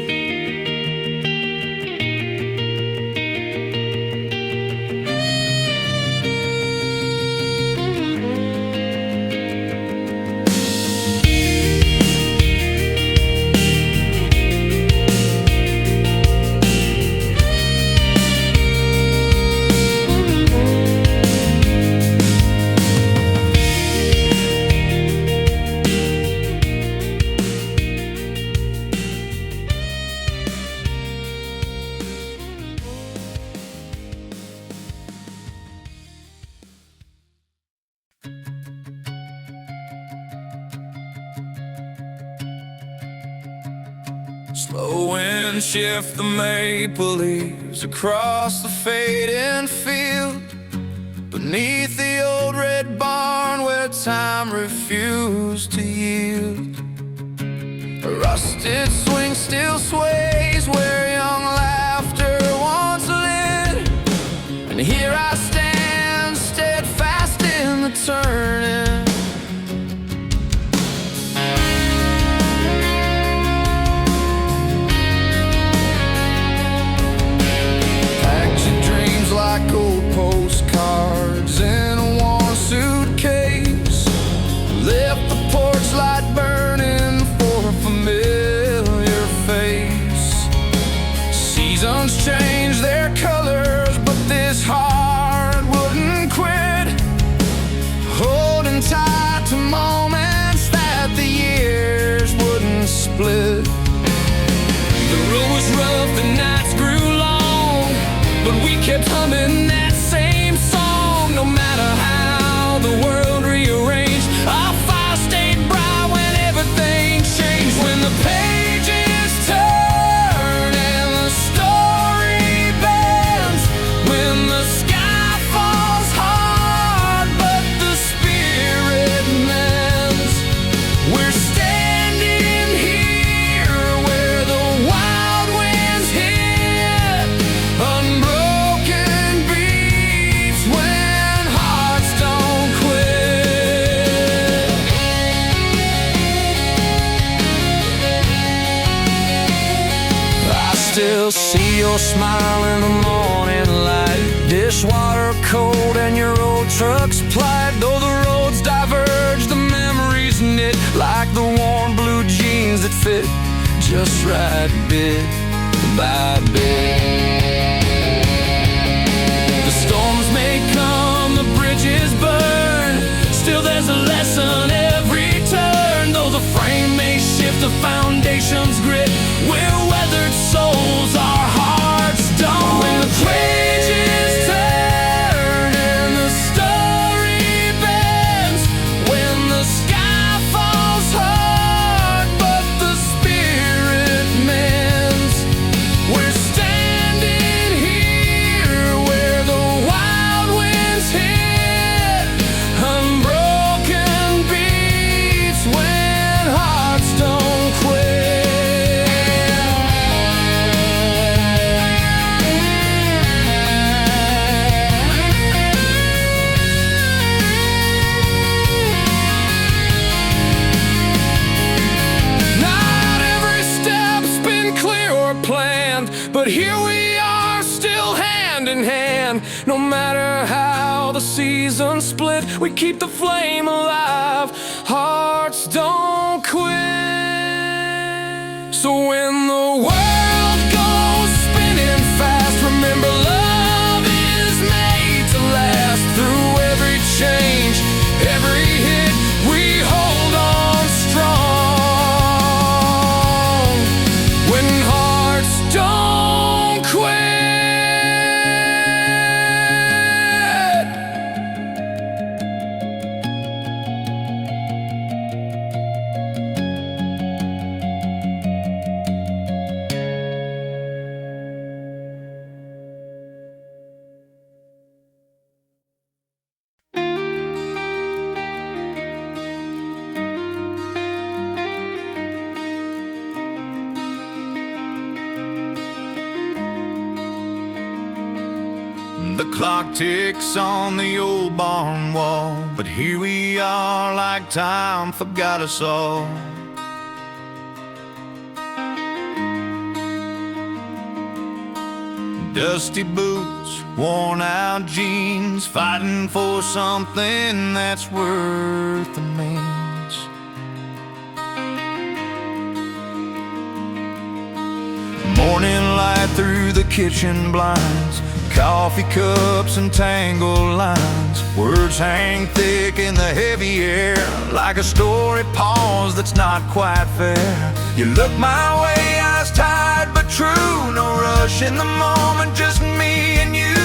Slow wind shift the maple leaves across the fading field, beneath the old red barn where time refused to yield. A rusted swing still sways where young laughter once lived, and here I stand steadfast in the turning. Like old postcards in a worn suitcase, left the porch light burning for a familiar face. kept humming that same song. No matter how the world rearranged, our fire stayed bright when everything changed. When the pages turn and the story bends, when the sky falls hard but the spirit mends, we're standing here where the wild winds hit, unbroken beats when hearts don't quit. I still see your smile in the morning light, dishwater cold and your old truck's plight. Though the roads diverge, the memories knit like the warm blue jeans that fit just right bit by bit. The storms may come, the bridges burn, still there's a lesson every turn. Though the frame may shift, the foundation's grit, we're weathered souls, our hearts don't. When the pages turn and the story bends, when the sky falls hard but the spirit mends, we're standing here where the wild winds hit, unbroken beats when hearts don't quit. Not every step's been clear or planned, but here we are still hand in hand. No matter how the seasons split, we keep the flame alive, hearts don't quit. So when the world goes spinning fast, remember love is made to last. Through every change, every hit, we hold on strong. When hearts don't quit. The clock ticks on the old barn wall, but here we are like time forgot us all. Dusty boots, worn out jeans, fighting for something that's worth the means. Morning light through the kitchen blinds, coffee cups and tangled lines. Words hang thick in the heavy air, like a story pause that's not quite fair. You look my way, eyes tired but true, no rush in the moment, just me and you.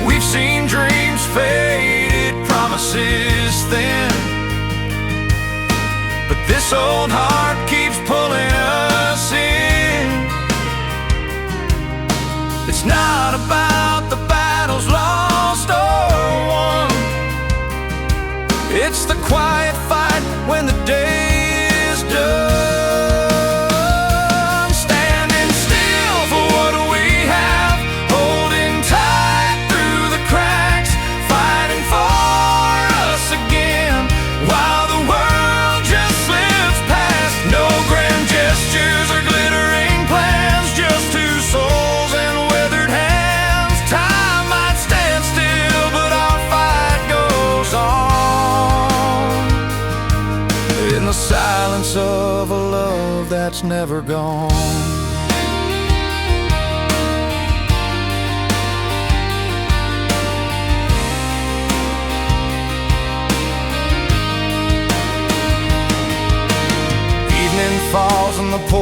We've seen dreams faded, promises thin, but this old heart keeps pulling us in. It's not about the battles lost or won, it's the quiet fight when the day is done. Standing still for what we have, holding tight through the cracks, fighting for us again while the world just slips past. No grand gestures or glittering plans, just two souls and weathered hands. Time might stand still, but our fight goes on in the silence of a love that's never gone.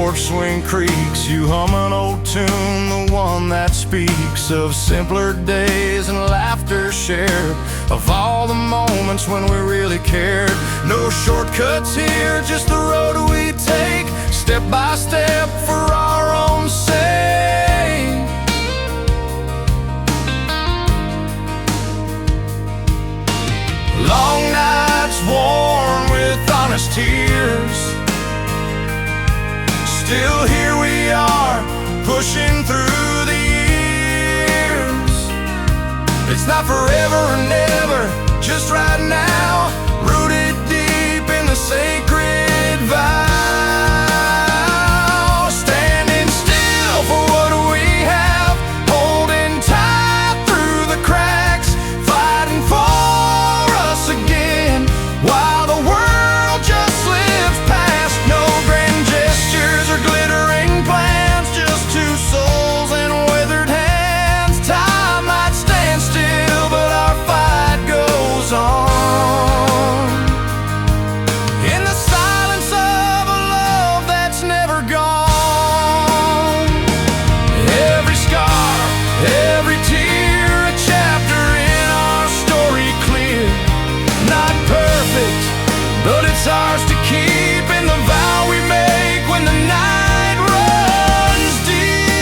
short swing creeks, you hum an old tune, the one that speaks of simpler days and laughter shared, of all the moments when we really cared. No shortcuts here, just the road we take, step by step for our own sake. Long nights warm with honest tears, still here we are, pushing through the years. It's not forever and never, just right now, rooted deep in the sacred vow. Standing still for what we have, holding tight through the cracks, fighting for us again, while the world just slips past. No grand gestures or glittering plans, just two souls and weathered hands. Time might stand still, but our fight goes on. In the silence of a love that's never gone. Every scar, every tear, a chapter in our story clear. Not perfect, but it's ours to keep, in the vow we make when the night runs deep.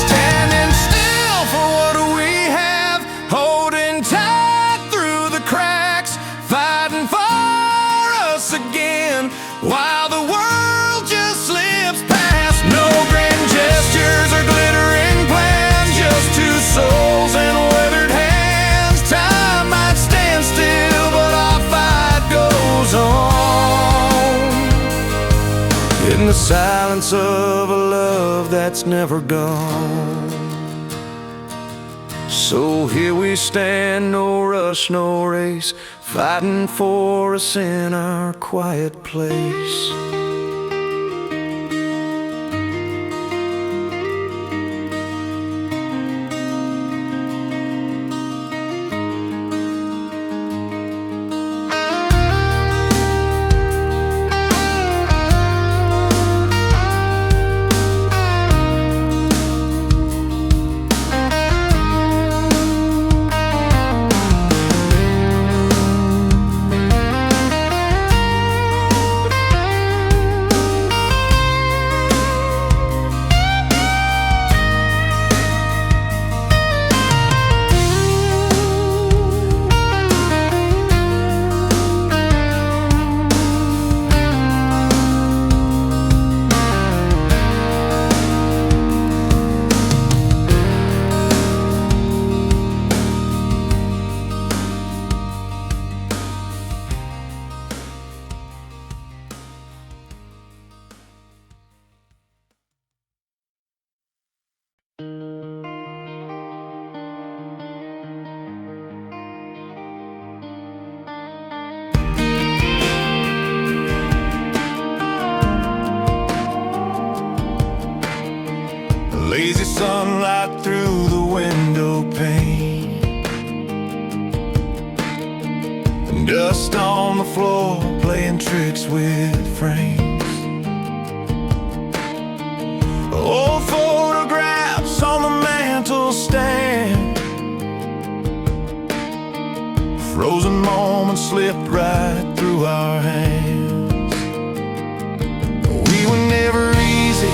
Standing still for what we have, holding tight through the cracks, fighting for us again, while the world just slips past. No grand gestures or glittering plans, just two souls and weathered hands. Time might stand still, but our fight goes on. In the silence of a love that's never gone. So here we stand, no rush, no race, fighting for us in our quiet place. Lazy sunlight through the window pane, and dust on the floor, playing tricks with frames. Old photographs on the mantle stand, frozen moments slipped right through our hands. We were never easy,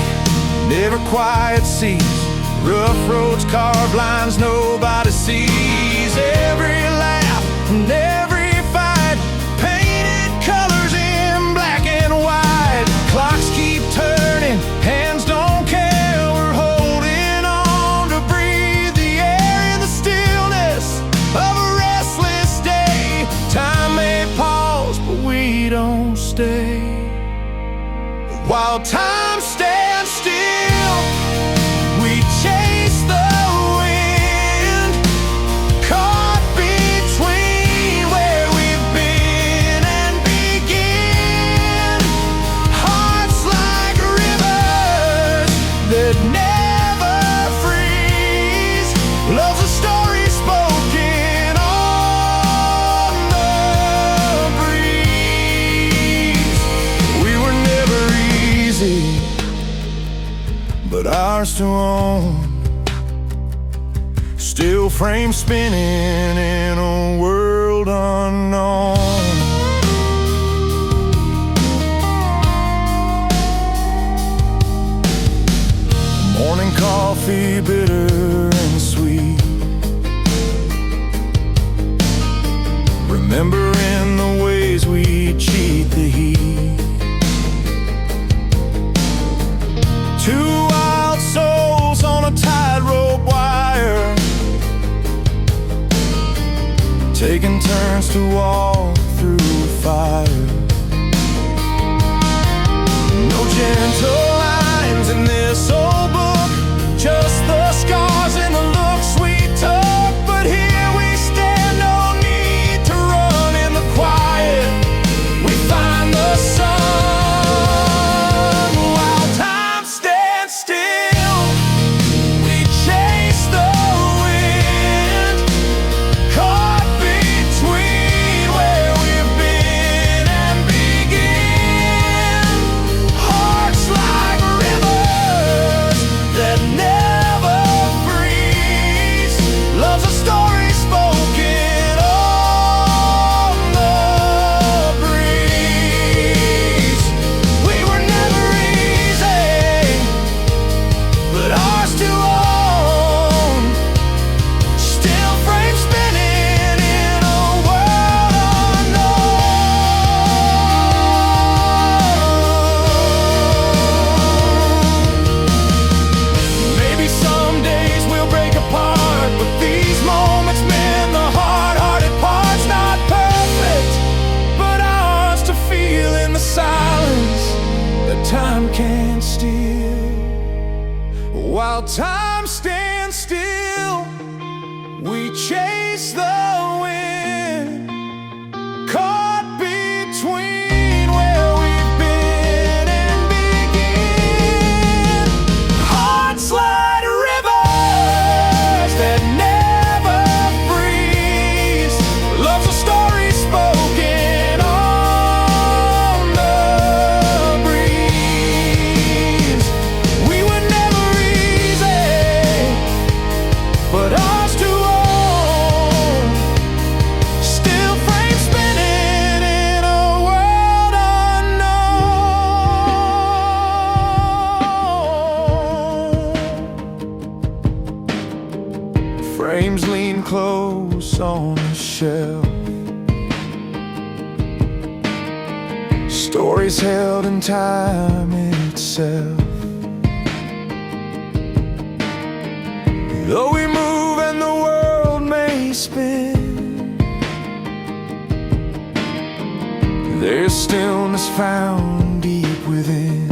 never quiet seas, rough roads, carved lines nobody sees. Every laugh and every fight, painted colors in black and white. Clocks keep turning, hands don't care. We're holding on to breathe the air in the stillness of a restless day. Time may pause, but we don't stay. While time stands still, we chase the wind, caught between where we've been and begin. Hearts like rivers that never freeze, love to own. Still frame spinning in a world unknown. Morning coffee, bitter and sweet. Remembering the ways we cheat the heat. Two wild souls on a tightrope wire, taking turns to walk through fire. No gentle lines in this old book, just the scars and the looks we took. But here we stand, no need to run in the quiet. We find the sun while time stands still. We chase the wind, caught between where we've been and begin. Hearts like rivers that never freeze. Love's a story spoken on the breeze. We were never easy, but ours to own. Still frame spinning in a world unknown. Maybe some days we'll break apart, but these moments mend the hard-hearted parts. Not perfect, but ours to feel in the silence that time can't steal. While time stands still, we chase the wind, caught between where we've been and begin. Hearts like rivers that never freeze. Love's a story spoken on the breeze. We were never easy, but ours to own. Still frame spinning in a world unknown. Frames lean close on the shelf, stories held in time itself. Though we move and the world may spin, there's stillness found deep within.